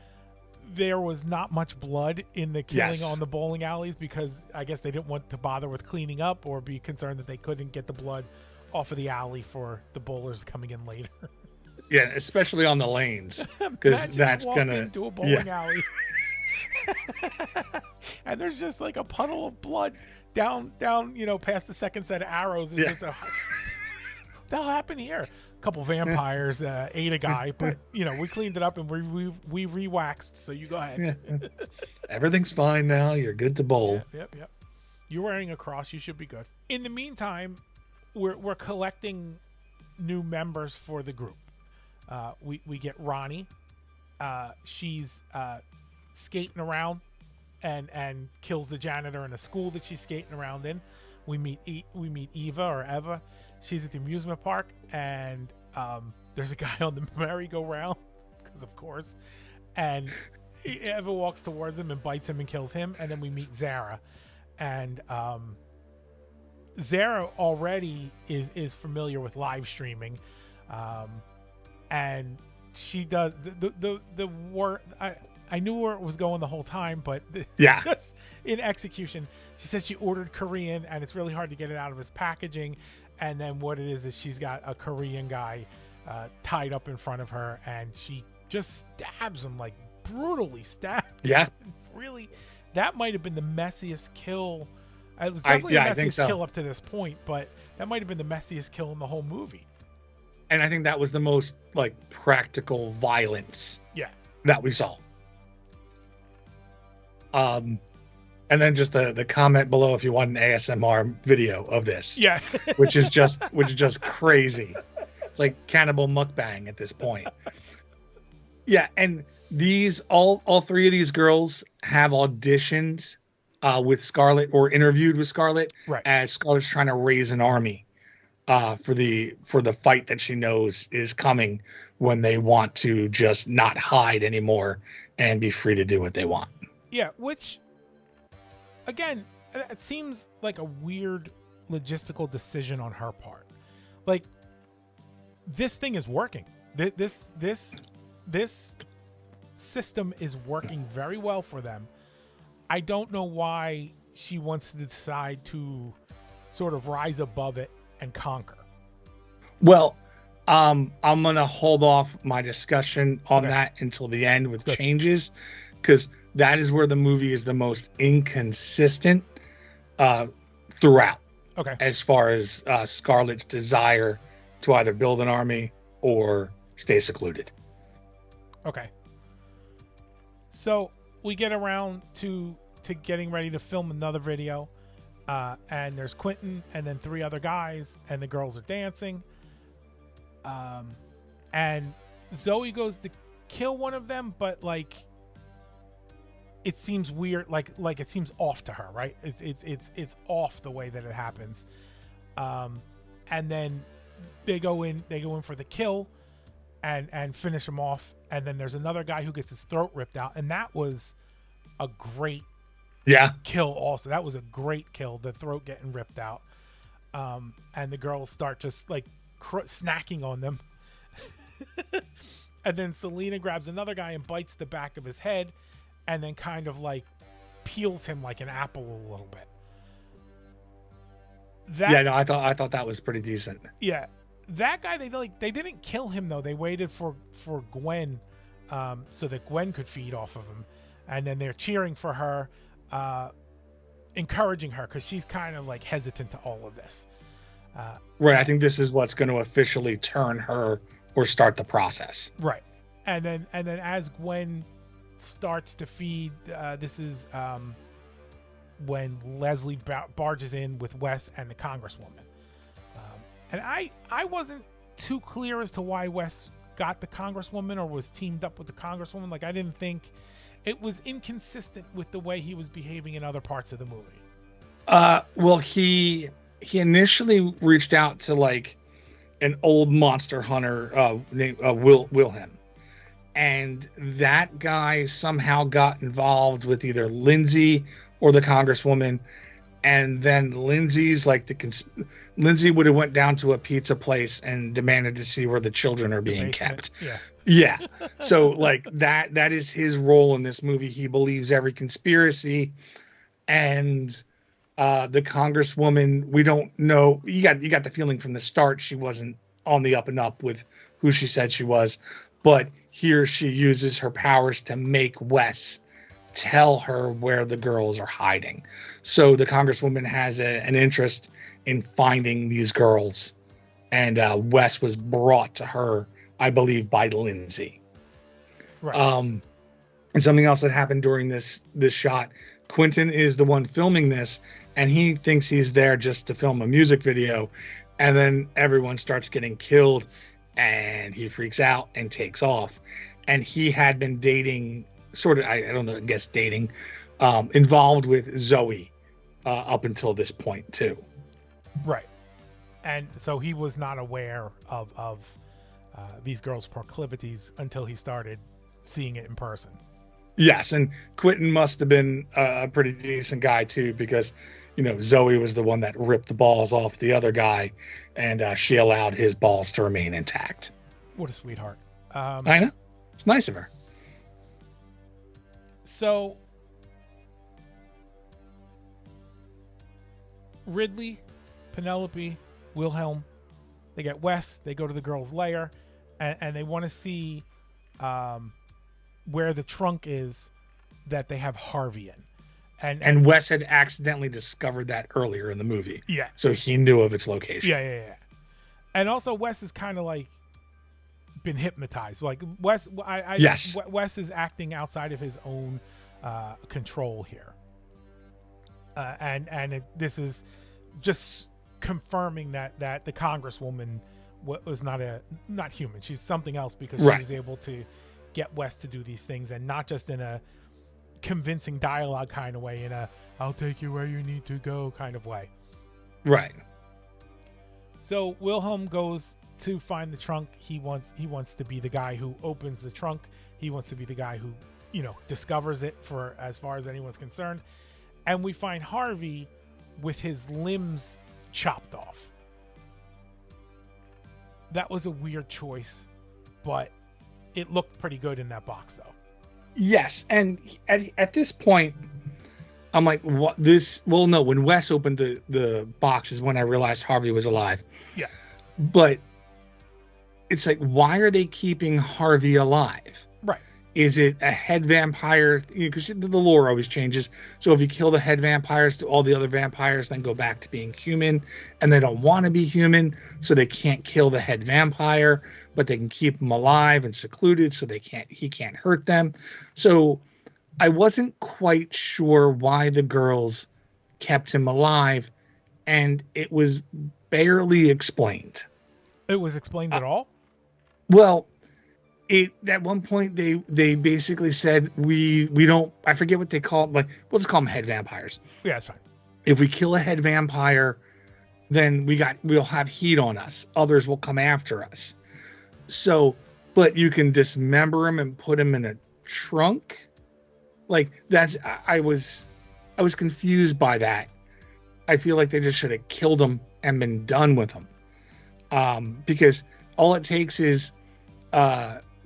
There was not much blood in the killing on the bowling alleys because I guess they didn't want to bother with cleaning up or be concerned that they couldn't get the blood off of the alley for the bowlers coming in later. Yeah, especially on the lanes, because that's gonna into a bowling alley, and there's just like a puddle of blood down, past the second set of arrows. It's just that'll happen here. A couple vampires ate a guy, but we cleaned it up and we re-waxed. So you go ahead. Everything's fine now. You're good to bowl. Yep. You're wearing a cross. You should be good. In the meantime, we're collecting new members for the group. We get Ronnie. She's skating around and kills the janitor in a school that she's skating around in. We meet Eva. She's at the amusement park, and there's a guy on the merry-go-round, because of course. And Eva walks towards him and bites him and kills him. And then we meet Zara, and Zara already is familiar with live streaming, and she does the work. I knew where it was going the whole time, but just in execution, she says she ordered Korean, and it's really hard to get it out of his packaging. And then what it is she's got a Korean guy tied up in front of her, and she just stabs him, like brutally stabs. Yeah, really, that might have been the messiest kill. It was definitely the messiest kill up to this point, but that might have been the messiest kill in the whole movie. And I think that was the most like practical violence that we saw. And then just the comment below if you want an ASMR video of this. Yeah. which is just crazy. It's like cannibal mukbang at this point. Yeah, and these all three of these girls have auditioned with Scarlett or interviewed with Scarlett Right. as Scarlett's trying to raise an army for the fight that she knows is coming when they want to just not hide anymore and be free to do what they want. Yeah, which, again, it seems like a weird logistical decision on her part. Like, this thing is working. This system is working very well for them. I don't know why she wants to decide to sort of rise above it and conquer. Well, I'm gonna hold off my discussion on Okay. that until the end with Good. changes, because that is where the movie is the most inconsistent throughout, Okay. as far as Scarlett's desire to either build an army or stay secluded. Okay. So we get around to getting ready to film another video, and there's Quentin and then three other guys, and the girls are dancing. And Zoe goes to kill one of them, but like it seems weird, like it seems off to her, right? It's off the way that it happens. And then they go in for the kill and finish him off. And then there's another guy who gets his throat ripped out, and that was a great kill also. That was a great kill, the throat getting ripped out. And the girls start just like snacking on them. And then Selena grabs another guy and bites the back of his head and then kind of like peels him like an apple a little bit. I thought that was pretty decent. Yeah. That guy, they didn't kill him though. They waited for Gwen so that Gwen could feed off of him. And then they're cheering for her, encouraging her because she's kind of like hesitant to all of this. Right. I think this is what's going to officially turn her or start the process. Right. And then as Gwen starts to feed, this is when Leslie barges in with Wes and the Congresswoman. And I wasn't too clear as to why Wes got the Congresswoman or was teamed up with the Congresswoman. Like, I didn't think it was inconsistent with the way he was behaving in other parts of the movie. Well, he initially reached out to like an old monster hunter named Wilhelm. And that guy somehow got involved with either Lindsay or the Congresswoman. And then Lindsay's like Lindsay would have went down to a pizza place and demanded to see where the children are being kept. Yeah. So like that is his role in this movie. He believes every conspiracy, and the Congresswoman, we don't know. You got the feeling from the start she wasn't on the up and up with who she said she was, but here she uses her powers to make Wes tell her where the girls are hiding. So the Congresswoman has an interest in finding these girls, and Wes was brought to her, I believe, by Lindsay. Right. And something else that happened during this shot, Quentin is the one filming this, and he thinks he's there just to film a music video, and then everyone starts getting killed, and he freaks out and takes off. And he had been dating, sort of, I don't know, I guess dating, involved with Zoe up until this point too. Right. And so he was not aware of these girls' proclivities until he started seeing it in person. Yes, and Quentin must have been a pretty decent guy too, because Zoe was the one that ripped the balls off the other guy, and she allowed his balls to remain intact. What a sweetheart. I know. It's nice of her. So Ridley, Penelope, Wilhelm, they get Wes, they go to the girl's lair, and they want to see where the trunk is that they have Harvey in. And Wes had accidentally discovered that earlier in the movie. Yeah. So he knew of its location. Yeah. And also Wes is kind of like been hypnotized. Like Wes, Yes. Wes is acting outside of his own control here. This is just confirming that the Congresswoman was not human. She's something else, because she was able to get Wes to do these things, and not just in a convincing dialogue kind of way, in a "I'll take you where you need to go" kind of way. Right. So Wilhelm goes to find the trunk. He wants to be the guy who opens the trunk. He wants to be the guy who, discovers it, for as far as anyone's concerned. And we find Harvey with his limbs chopped off. That was a weird choice, but it looked pretty good in that box, though. Yes, and at this point, I'm like, what this? Well, no, when Wes opened the box is when I realized Harvey was alive. Yeah. But it's like, why are they keeping Harvey alive? Right. Is it a head vampire? Because the lore always changes. So if you kill the head vampires, do all the other vampires then go back to being human, and they don't want to be human, so they can't kill the head vampire, but they can keep him alive and secluded, so he can't hurt them. So I wasn't quite sure why the girls kept him alive, and it was barely explained. It was explained at all? Well, at one point they basically said we don't, I forget what they call it, like, we'll just call them head vampires. Yeah, that's fine. If we kill a head vampire, then we'll have heat on us. Others will come after us. So, but you can dismember him and put him in a trunk. Like, I was confused by that. I feel like they just should have killed him and been done with him. Because all it takes is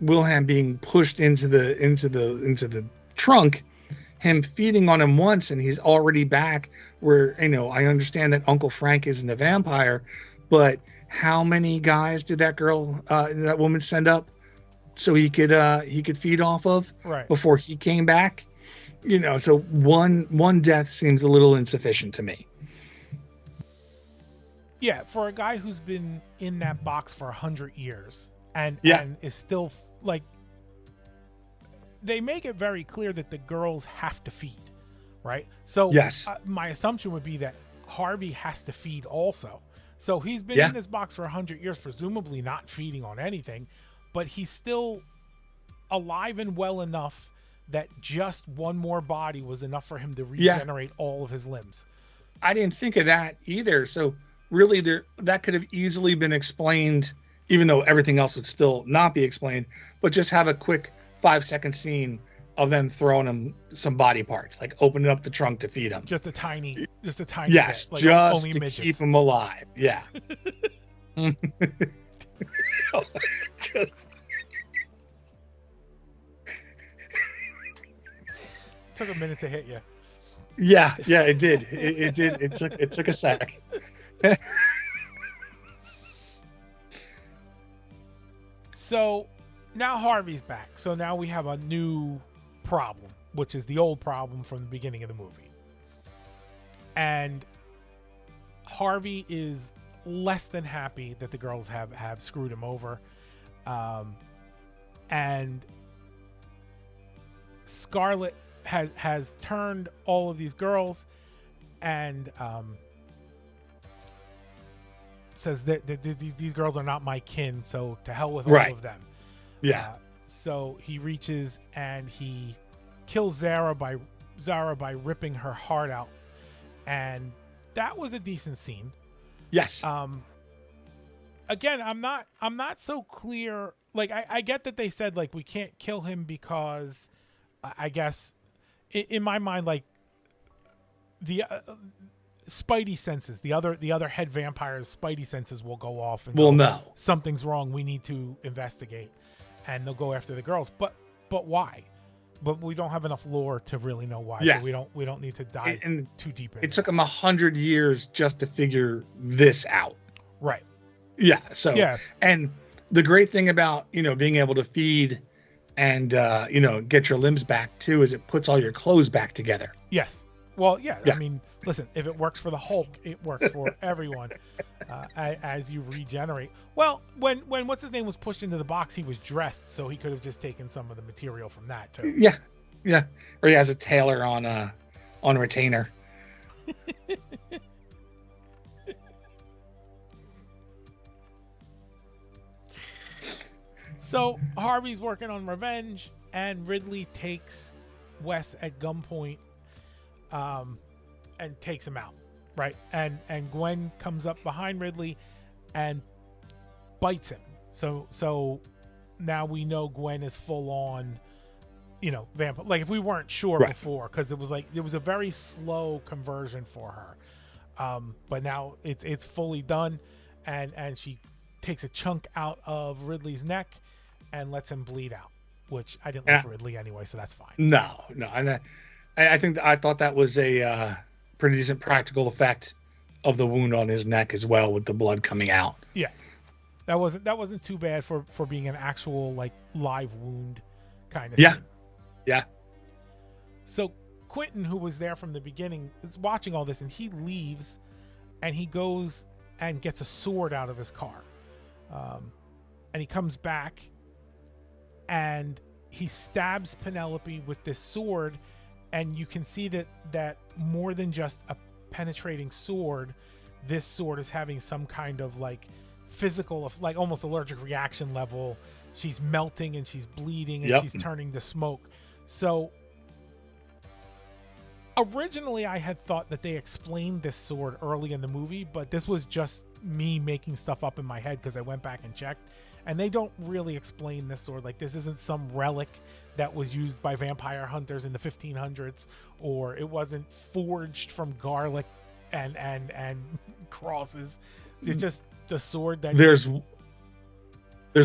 Wilhelm being pushed into the trunk, him feeding on him once, and he's already back. Where, I understand that Uncle Frank isn't a vampire, but how many guys did that woman send up so he could feed off of before he came back? So one death seems a little insufficient to me. Yeah, for a guy who's been in that box for 100 years and is still, like, they make it very clear that the girls have to feed, right? So yes, my assumption would be that Harvey has to feed also. So he's been in this box for 100 years, presumably not feeding on anything, but he's still alive and well enough that just one more body was enough for him to regenerate all of his limbs. I didn't think of that either. So really, that could have easily been explained, even though everything else would still not be explained, but just have a quick 5-second scene of them throwing him some body parts, like opening up the trunk to feed him. Just a tiny yes, bit, like just only to midgets. Keep him alive. Yeah. Just took a minute to hit you. Yeah, it did. It did. It took a sec. So now Harvey's back. So now we have a new problem, which is the old problem from the beginning of the movie. And Harvey is less than happy that the girls have screwed him over. And Scarlet has turned all of these girls and says that these girls are not my kin, so to hell with all of them. Yeah. So he reaches and he kills Zara by ripping her heart out, and that was a decent scene. Yes. Again, I'm not so clear. Like, I get that they said, like, we can't kill him because I guess in my mind, like, the spidey senses, the other head vampires' spidey senses will go off and no, something's wrong, we need to investigate, and they'll go after the girls. But why? But we don't have enough lore to really know why. Yeah. So we don't need to dive too deep in. It took them 100 years just to figure this out. Right. Yeah. So and the great thing about being able to feed and get your limbs back too is it puts all your clothes back together. Yes. Well, yeah. I mean, listen, if it works for the Hulk, it works for everyone as you regenerate. Well, when what's his name was pushed into the box, he was dressed, so he could have just taken some of the material from that too. Yeah. Or he has a tailor on retainer. So Harvey's working on revenge, and Ridley takes Wes at gunpoint, and takes him out, right? And Gwen comes up behind Ridley and bites him. So now we know Gwen is full on, vampire. Like if we weren't sure Right. before, because it was a very slow conversion for her, but now it's fully done, and she takes a chunk out of Ridley's neck and lets him bleed out, which I didn't like Ridley anyway, so that's fine. No, and I thought that was a pretty decent practical effect of the wound on his neck as well, with the blood coming out. Yeah, that wasn't too bad for being an actual like live wound kind of Yeah. thing. Yeah. So Quentin, who was there from the beginning, is watching all this, and he leaves, and he goes and gets a sword out of his car, and he comes back, and he stabs Penelope with this sword, and you can see that more than just a penetrating sword, this sword is having some kind of like physical, like almost allergic reaction level. She's melting and she's bleeding and Yep. she's turning to smoke. So originally I had thought that they explained this sword early in the movie, but this was just me making stuff up in my head because I went back and checked, and they don't really explain this sword. Like this isn't some relic that was used by vampire hunters in the 1500s, or it wasn't forged from garlic and crosses. It's just the sword that there's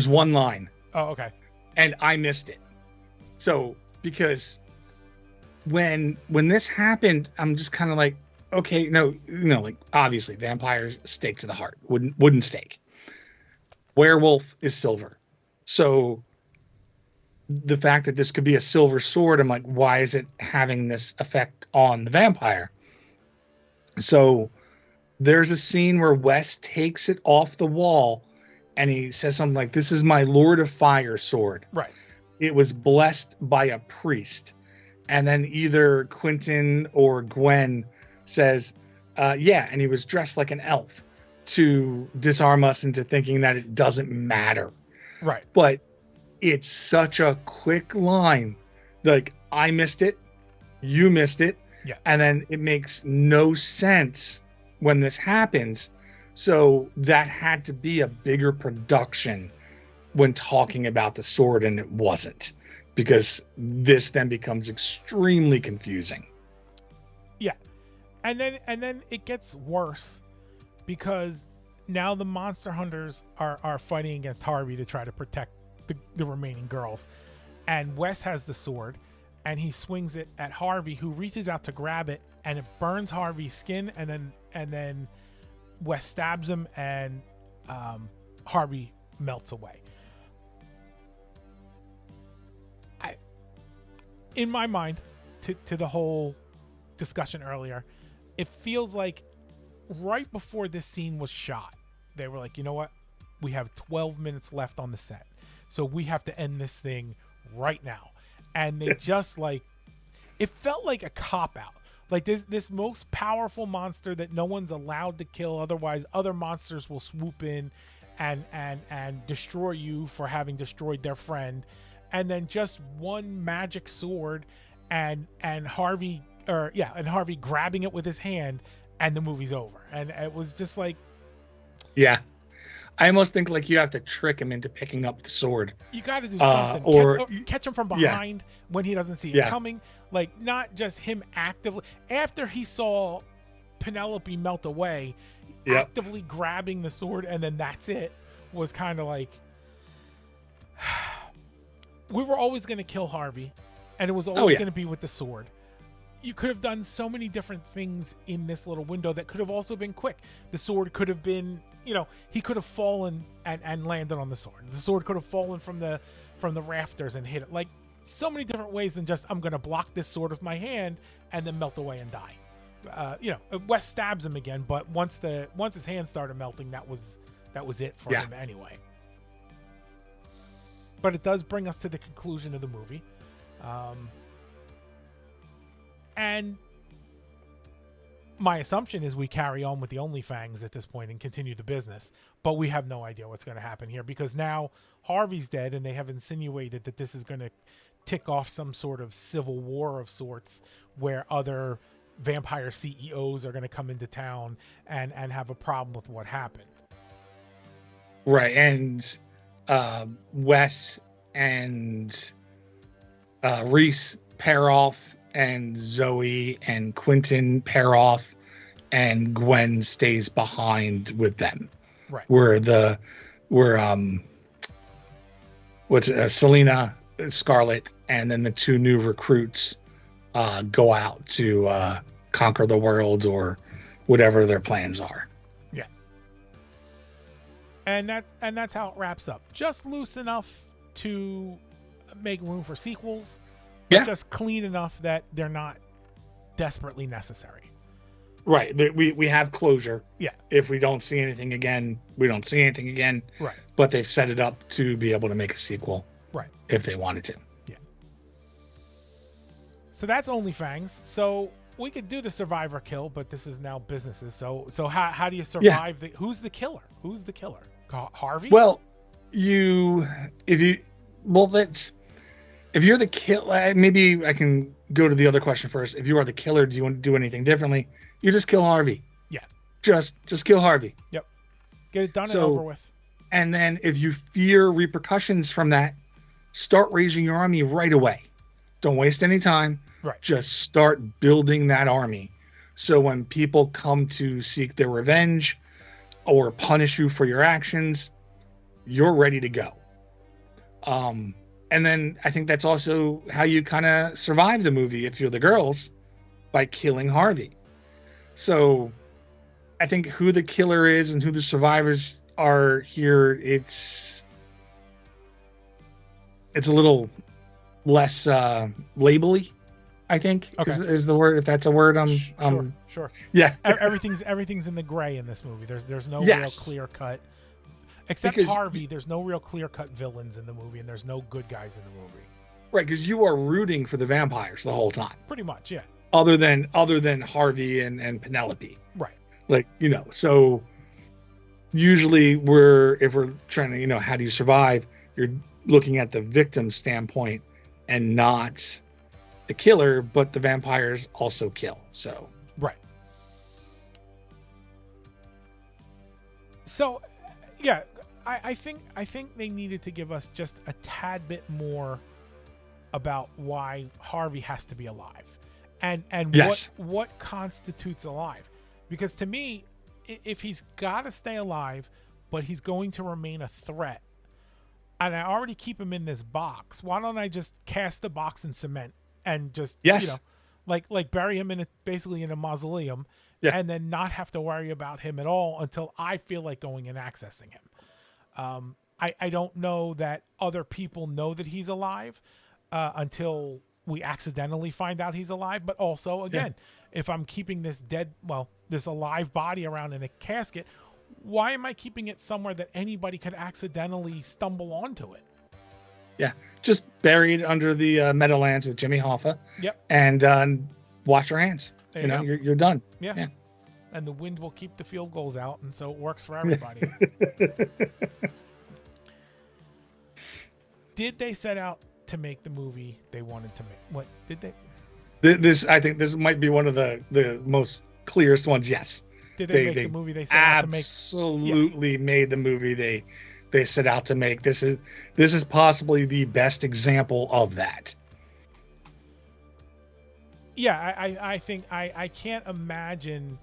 one line, oh, okay. and I missed it. So because when this happened, I'm just kind of like, okay, no, like obviously vampires stake to the heart, wooden stake. Werewolf is silver. So the fact that this could be a silver sword, I'm like, why is it having this effect on the vampire? So there's a scene where Wes takes it off the wall and he says something like, "This is my Lord of Fire sword. Right. It was blessed by a priest." And then either Quentin or Gwen says, yeah, and he was dressed like an elf to disarm us into thinking that it doesn't matter. Right. But it's such a quick line. Like, I missed it. You missed it. Yeah. And then it makes no sense when this happens. So that had to be a bigger production when talking about the sword, and it wasn't, because this then becomes extremely confusing. Yeah. And then it gets worse, because now the monster hunters are fighting against Harvey to try to protect the remaining girls. And Wes has the sword, and he swings it at Harvey, who reaches out to grab it, and it burns Harvey's skin, and then Wes stabs him, and Harvey melts away. In my mind, to the whole discussion earlier, it feels like right before this scene was shot, they were like, you know what? We have 12 minutes left on the set, so we have to end this thing right now. And they just like, it felt like a cop-out. Like this most powerful monster that no one's allowed to kill, otherwise other monsters will swoop in and destroy you for having destroyed their friend. And then just one magic sword and Harvey grabbing it with his hand, and the movie's over. And it was just like, yeah, I almost think like you have to trick him into picking up the sword. you got to do something, or catch him from behind when he doesn't see it coming. Like, not just him actively, after he saw Penelope melt away, actively grabbing the sword, and then that's it, was kind of like, we were always going to kill Harvey, and it was always going to be with the sword. You could have done so many different things in this little window that could have also been quick. The sword could have been, he could have fallen and landed on the sword. The sword could have fallen from the rafters and hit it. Like, so many different ways than just, I'm going to block this sword with my hand and then melt away and die. Wes stabs him again, but once his hand started melting, that was it for him anyway. But it does bring us to the conclusion of the movie. And my assumption is we carry on with the Onlyfangs at this point and continue the business, but we have no idea what's going to happen here because now Harvey's dead and they have insinuated that this is going to tick off some sort of civil war of sorts where other vampire CEOs are going to come into town and have a problem with what happened. Right. And Wes and Reese pair off, and Zoe and Quentin pair off, and Gwen stays behind with them. Right. Selena, Scarlett, and then the two new recruits go out to conquer the world or whatever their plans are. Yeah. And that's how it wraps up. Just loose enough to make room for sequels, but just clean enough that they're not desperately necessary. Right. We have closure. Yeah. If we don't see anything again, we don't see anything again. Right. But they've set it up to be able to make a sequel. Right. If they wanted to. Yeah. So that's Onlyfangs. So we could do the survivor kill, but this is now businesses. So how do you survive? Who's the killer? Who's the killer? Harvey? Well, if you're the killer, maybe I can go to the other question first. If you are the killer, do you want to do anything differently? You just kill Harvey. Yeah. Just kill Harvey. Yep. Get it done and over with. And then if you fear repercussions from that, start raising your army right away. Don't waste any time. Right. Just start building that army. So when people come to seek their revenge or punish you for your actions, you're ready to go. And then I think that's also how you kind of survive the movie if you're the girls, by killing Harvey. So I think who the killer is and who the survivors are here, it's a little less labely, I think, is the word, if that's a word. Sure. Yeah. Everything's in the gray in this movie. There's no real clear cut. Except Harvey, there's no real clear-cut villains in the movie, and there's no good guys in the movie. Right, because you are rooting for the vampires the whole time. Pretty much, yeah. Other than Harvey and Penelope. Right. Like, so usually if we're trying to, how do you survive, you're looking at the victim standpoint and not the killer, but the vampires also kill. So. Right. So, yeah. I think they needed to give us just a tad bit more about why Harvey has to be alive, and what constitutes alive. Because to me, if he's got to stay alive, but he's going to remain a threat, and I already keep him in this box, why don't I just cast the box in cement and just like bury him basically in a mausoleum, and then not have to worry about him at all until I feel like going and accessing him. I don't know that other people know that he's alive until we accidentally find out he's alive. But also, again, if I'm keeping this this alive body around in a casket, why am I keeping it somewhere that anybody could accidentally stumble onto it? Yeah, just buried under the Meadowlands with Jimmy Hoffa. Yep. And wash your hands. You're done. Yeah. And the wind will keep the field goals out, and so it works for everybody. Did they set out to make the movie they wanted to make? What did they? I think this might be one of the most clearest ones. Yes. Did they make the movie they set out to make? Absolutely made the movie they set out to make. This is possibly the best example of that. Yeah, I think I can't imagine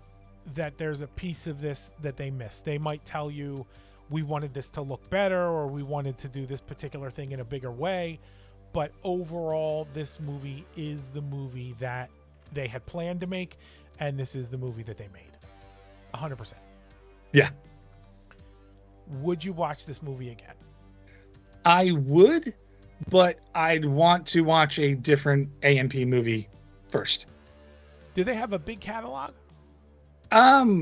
that there's a piece of this that they missed. They might tell you, we wanted this to look better, or we wanted to do this particular thing in a bigger way. But overall, this movie is the movie that they had planned to make, and this is the movie that they made. 100%. Yeah. Would you watch this movie again? I would, but I'd want to watch a different A&P movie first. Do they have a big catalog? I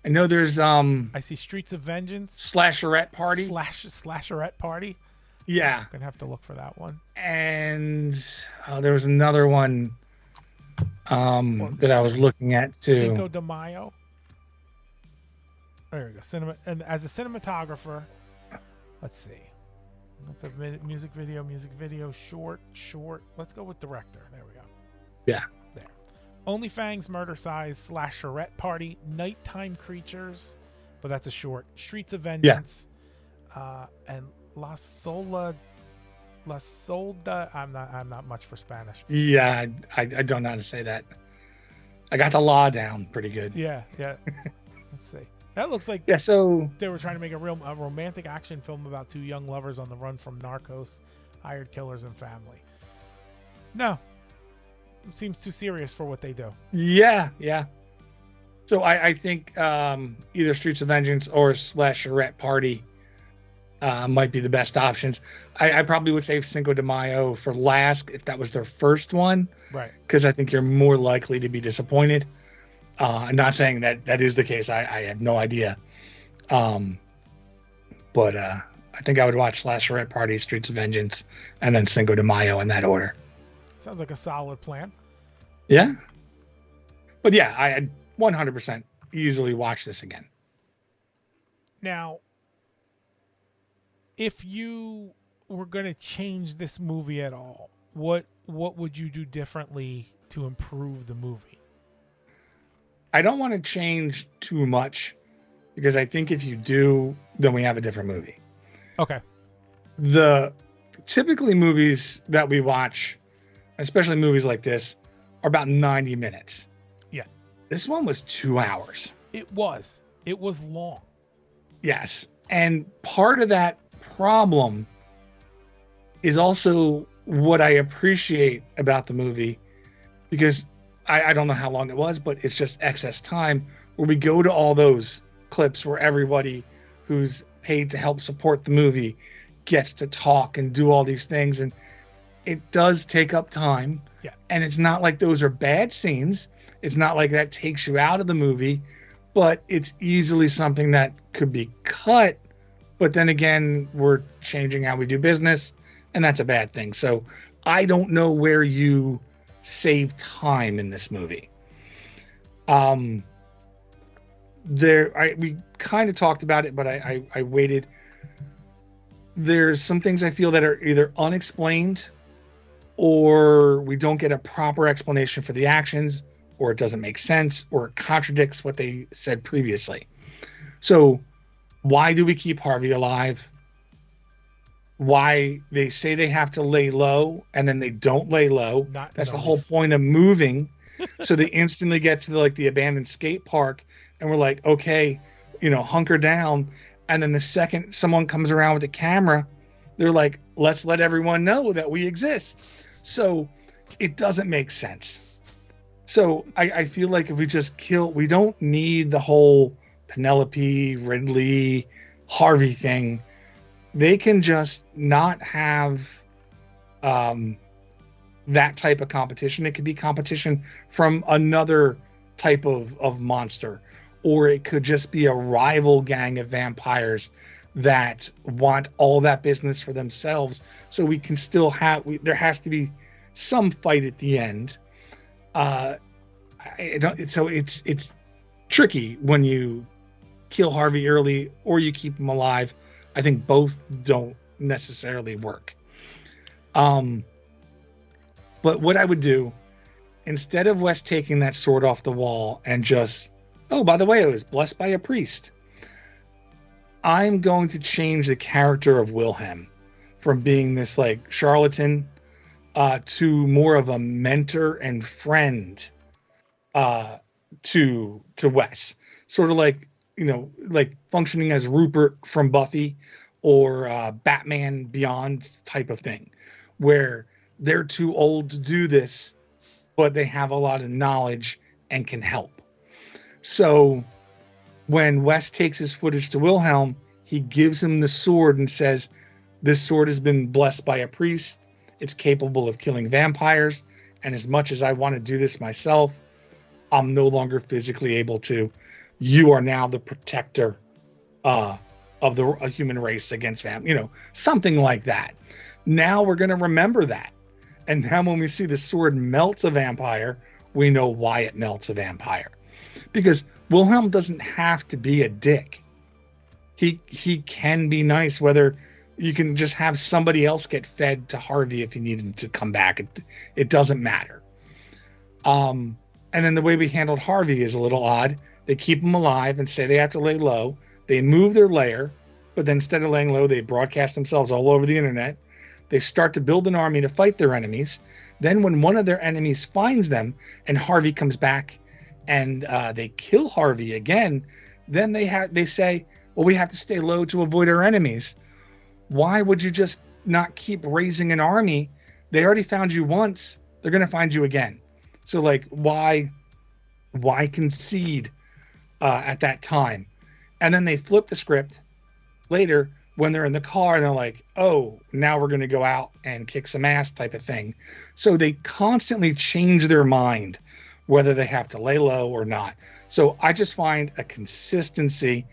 know there's I see Streets of Vengeance, Slasherette Party. Slasherette Party. Yeah. I'm gonna have to look for that one. And there was another one. that I was looking at too. Cinco de Mayo. There we go. Cinema, and as a cinematographer, let's see. That's a music video, short. Let's go with director. There we go. Yeah. There. Onlyfangs, Murder Size, Slasherette Party, Nighttime Creatures, but that's a short. Streets of Vengeance, and La Solda. I'm not much for Spanish. Yeah, I don't know how to say that. I got the law down pretty good. Yeah. Let's see. That looks like so they were trying to make a romantic action film about two young lovers on the run from narcos, hired killers, and family. No. It seems too serious for what they do. Yeah. So I think either Streets of Vengeance or Slasherette Party might be the best options. I probably would save Cinco de Mayo for last if that was their first one. Right. Because I think you're more likely to be disappointed. I'm not saying that is the case. I have no idea. But I think I would watch Slasherette Party, Streets of Vengeance, and then Cinco de Mayo in that order. Sounds like a solid plan. Yeah. But yeah, I 100% easily watch this again. Now, if you were going to change this movie at all, what would you do differently to improve the movie? I don't want to change too much because I think if you do, then we have a different movie. Okay. Typically movies that we watch, especially movies like this, are about 90 minutes. Yeah. This one was 2 hours. It was long. Yes. And part of that problem is also what I appreciate about the movie, because I don't know how long it was, but it's just excess time where we go to all those clips where everybody who's paid to help support the movie gets to talk and do all these things. And it does take up time. Yeah. And it's not like those are bad scenes. It's not like that takes you out of the movie, but it's easily something that could be cut. But then again, we're changing how we do business, and that's a bad thing. So I don't know where you save time in this movie. We kind of talked about it, but I waited. There's some things I feel that are either unexplained, or we don't get a proper explanation for the actions, or it doesn't make sense, or it contradicts what they said previously. So why do we keep Harvey alive? Why they say they have to lay low and then they don't lay low. That's the whole point of moving. So they instantly get to the abandoned skate park and we're like, okay, hunker down. And then the second someone comes around with a camera, they're like, let's let everyone know that we exist. So it doesn't make sense. So I feel like if we just we don't need the whole Penelope, Ridley, Harvey thing. They can just not have that type of competition. It could be competition from another type of monster, or it could just be a rival gang of vampires that want all that business for themselves. So we can still there has to be some fight at the end. So it's tricky when you kill Harvey early or you keep him alive. I think both don't necessarily work. But what I would do, instead of Wes taking that sword off the wall and just, oh, by the way, it was blessed by a priest, I'm going to change the character of Wilhelm from being this charlatan to more of a mentor and friend to Wes. Sort of like functioning as Rupert from Buffy or Batman Beyond type of thing, where they're too old to do this, but they have a lot of knowledge and can help. So when Wes takes his footage to Wilhelm, he gives him the sword and says, this sword has been blessed by a priest. It's capable of killing vampires. And as much as I want to do this myself, I'm no longer physically able to. You are now the protector of the human race against something like that. Now we're going to remember that. And now when we see the sword melt a vampire we know why it melts a vampire. Because Wilhelm doesn't have to be a dick. He can be nice, whether you can just have somebody else get fed to Harvey if he needed to come back. It doesn't matter. And then the way we handled Harvey is a little odd. They keep him alive and say they have to lay low. They move their lair, but then instead of laying low, they broadcast themselves all over the internet. They start to build an army to fight their enemies. Then when one of their enemies finds them and Harvey comes back and they kill Harvey again, then they say, well, we have to stay low to avoid our enemies. Why would you just not keep raising an army? They already found you once. They're going to find you again. So, like, why concede at that time? And then they flip the script later when they're in the car and they're like, oh, now we're going to go out and kick some ass type of thing. So they constantly change their mind whether they have to lay low or not. So I just find a consistency,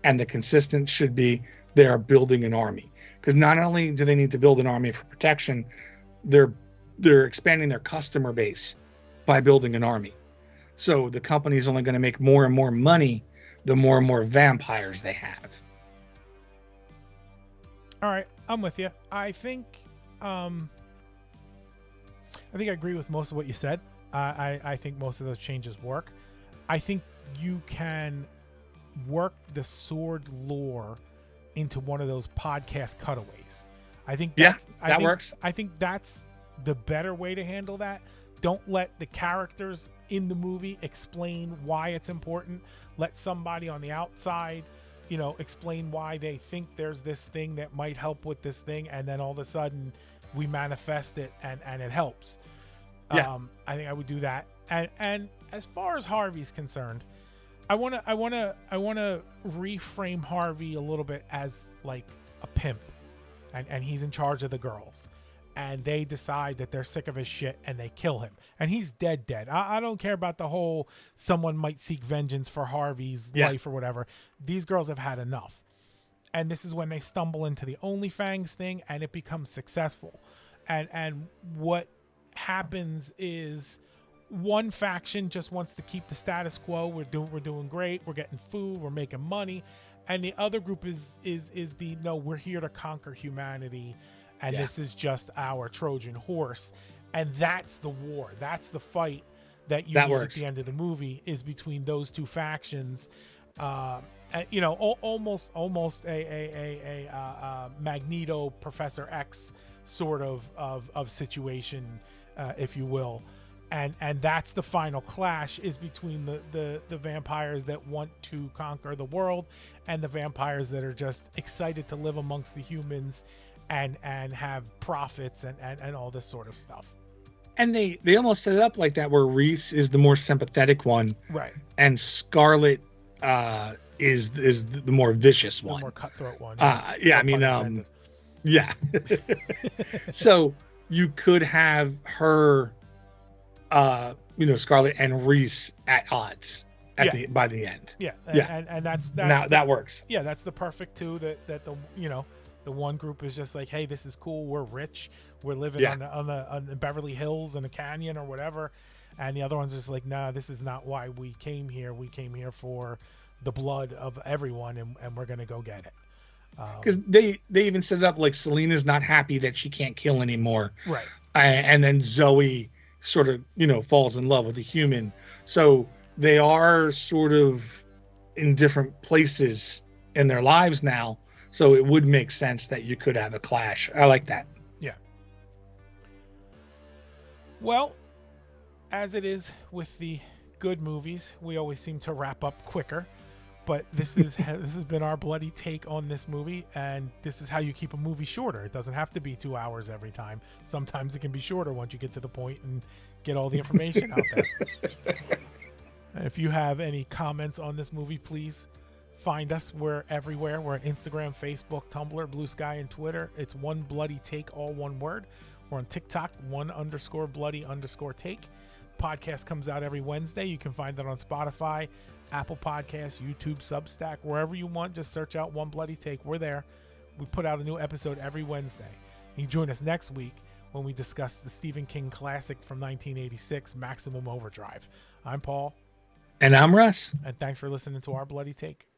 and the consistent should be they are building an army. Because not only do they need to build an army for protection, they're expanding their customer base by building an army. So the company is only going to make more and more money the more and more vampires they have. All right, I'm with you. I think I agree with most of what you said. I think most of those changes work. I think you can work the sword lore into one of those podcast cutaways. I think that works. I think that's the better way to handle that. Don't let the characters in the movie explain why it's important. Let somebody on the outside, explain why they think there's this thing that might help with this thing, and then all of a sudden we manifest it and it helps. I think I would do that. And as far as Harvey's concerned, I want to reframe Harvey a little bit as like a pimp, and he's in charge of the girls, and they decide that they're sick of his shit and they kill him, and he's dead. I don't care about the whole someone might seek vengeance for Harvey's life or whatever. These girls have had enough, and this is when they stumble into the Onlyfangs thing, and it becomes successful. And what happens is, one faction just wants to keep the status quo. We're doing great. We're getting food. We're making money. And the other group is no, we're here to conquer humanity. And this is just our Trojan horse. And that's the war. That's the fight that you get at the end of the movie, is between those two factions. Almost a Magneto, Professor X sort of situation, if you will. And that's the final clash, is between the vampires that want to conquer the world and the vampires that are just excited to live amongst the humans and have profits and all this sort of stuff. And they almost set it up like that, where Reese is the more sympathetic one, right? And Scarlet is the more vicious one, the more cutthroat one. So you could have her, Scarlet and Reese at odds by the end. And that's that works. Yeah, that's the perfect two. That the one group is just like, hey, this is cool. We're rich. We're living on the Beverly Hills in a canyon or whatever. And the other one's just like, nah, this is not why we came here. We came here for the blood of everyone, and we're gonna go get it. Because they even set it up like Selena's not happy that she can't kill anymore, right? And then Zoe sort of falls in love with a human. So they are sort of in different places in their lives now. So it would make sense that you could have a clash. I like that. Yeah. Well, as it is with the good movies, we always seem to wrap up quicker. But this has been our bloody take on this movie, and this is how you keep a movie shorter. It doesn't have to be 2 hours every time. Sometimes it can be shorter once you get to the point and get all the information out there. And if you have any comments on this movie, please find us. We're everywhere. We're on Instagram, Facebook, Tumblr, Blue Sky, and Twitter. It's One Bloody Take, all one word. We're on TikTok, _bloody_take. Podcast comes out every Wednesday. You can find that on Spotify, Apple Podcasts, YouTube, Substack, wherever you want. Just search out One Bloody Take. We're there. We put out a new episode every Wednesday. You can join us next week when we discuss the Stephen King classic from 1986, Maximum Overdrive. I'm Paul. And I'm Russ. And thanks for listening to Our Bloody Take.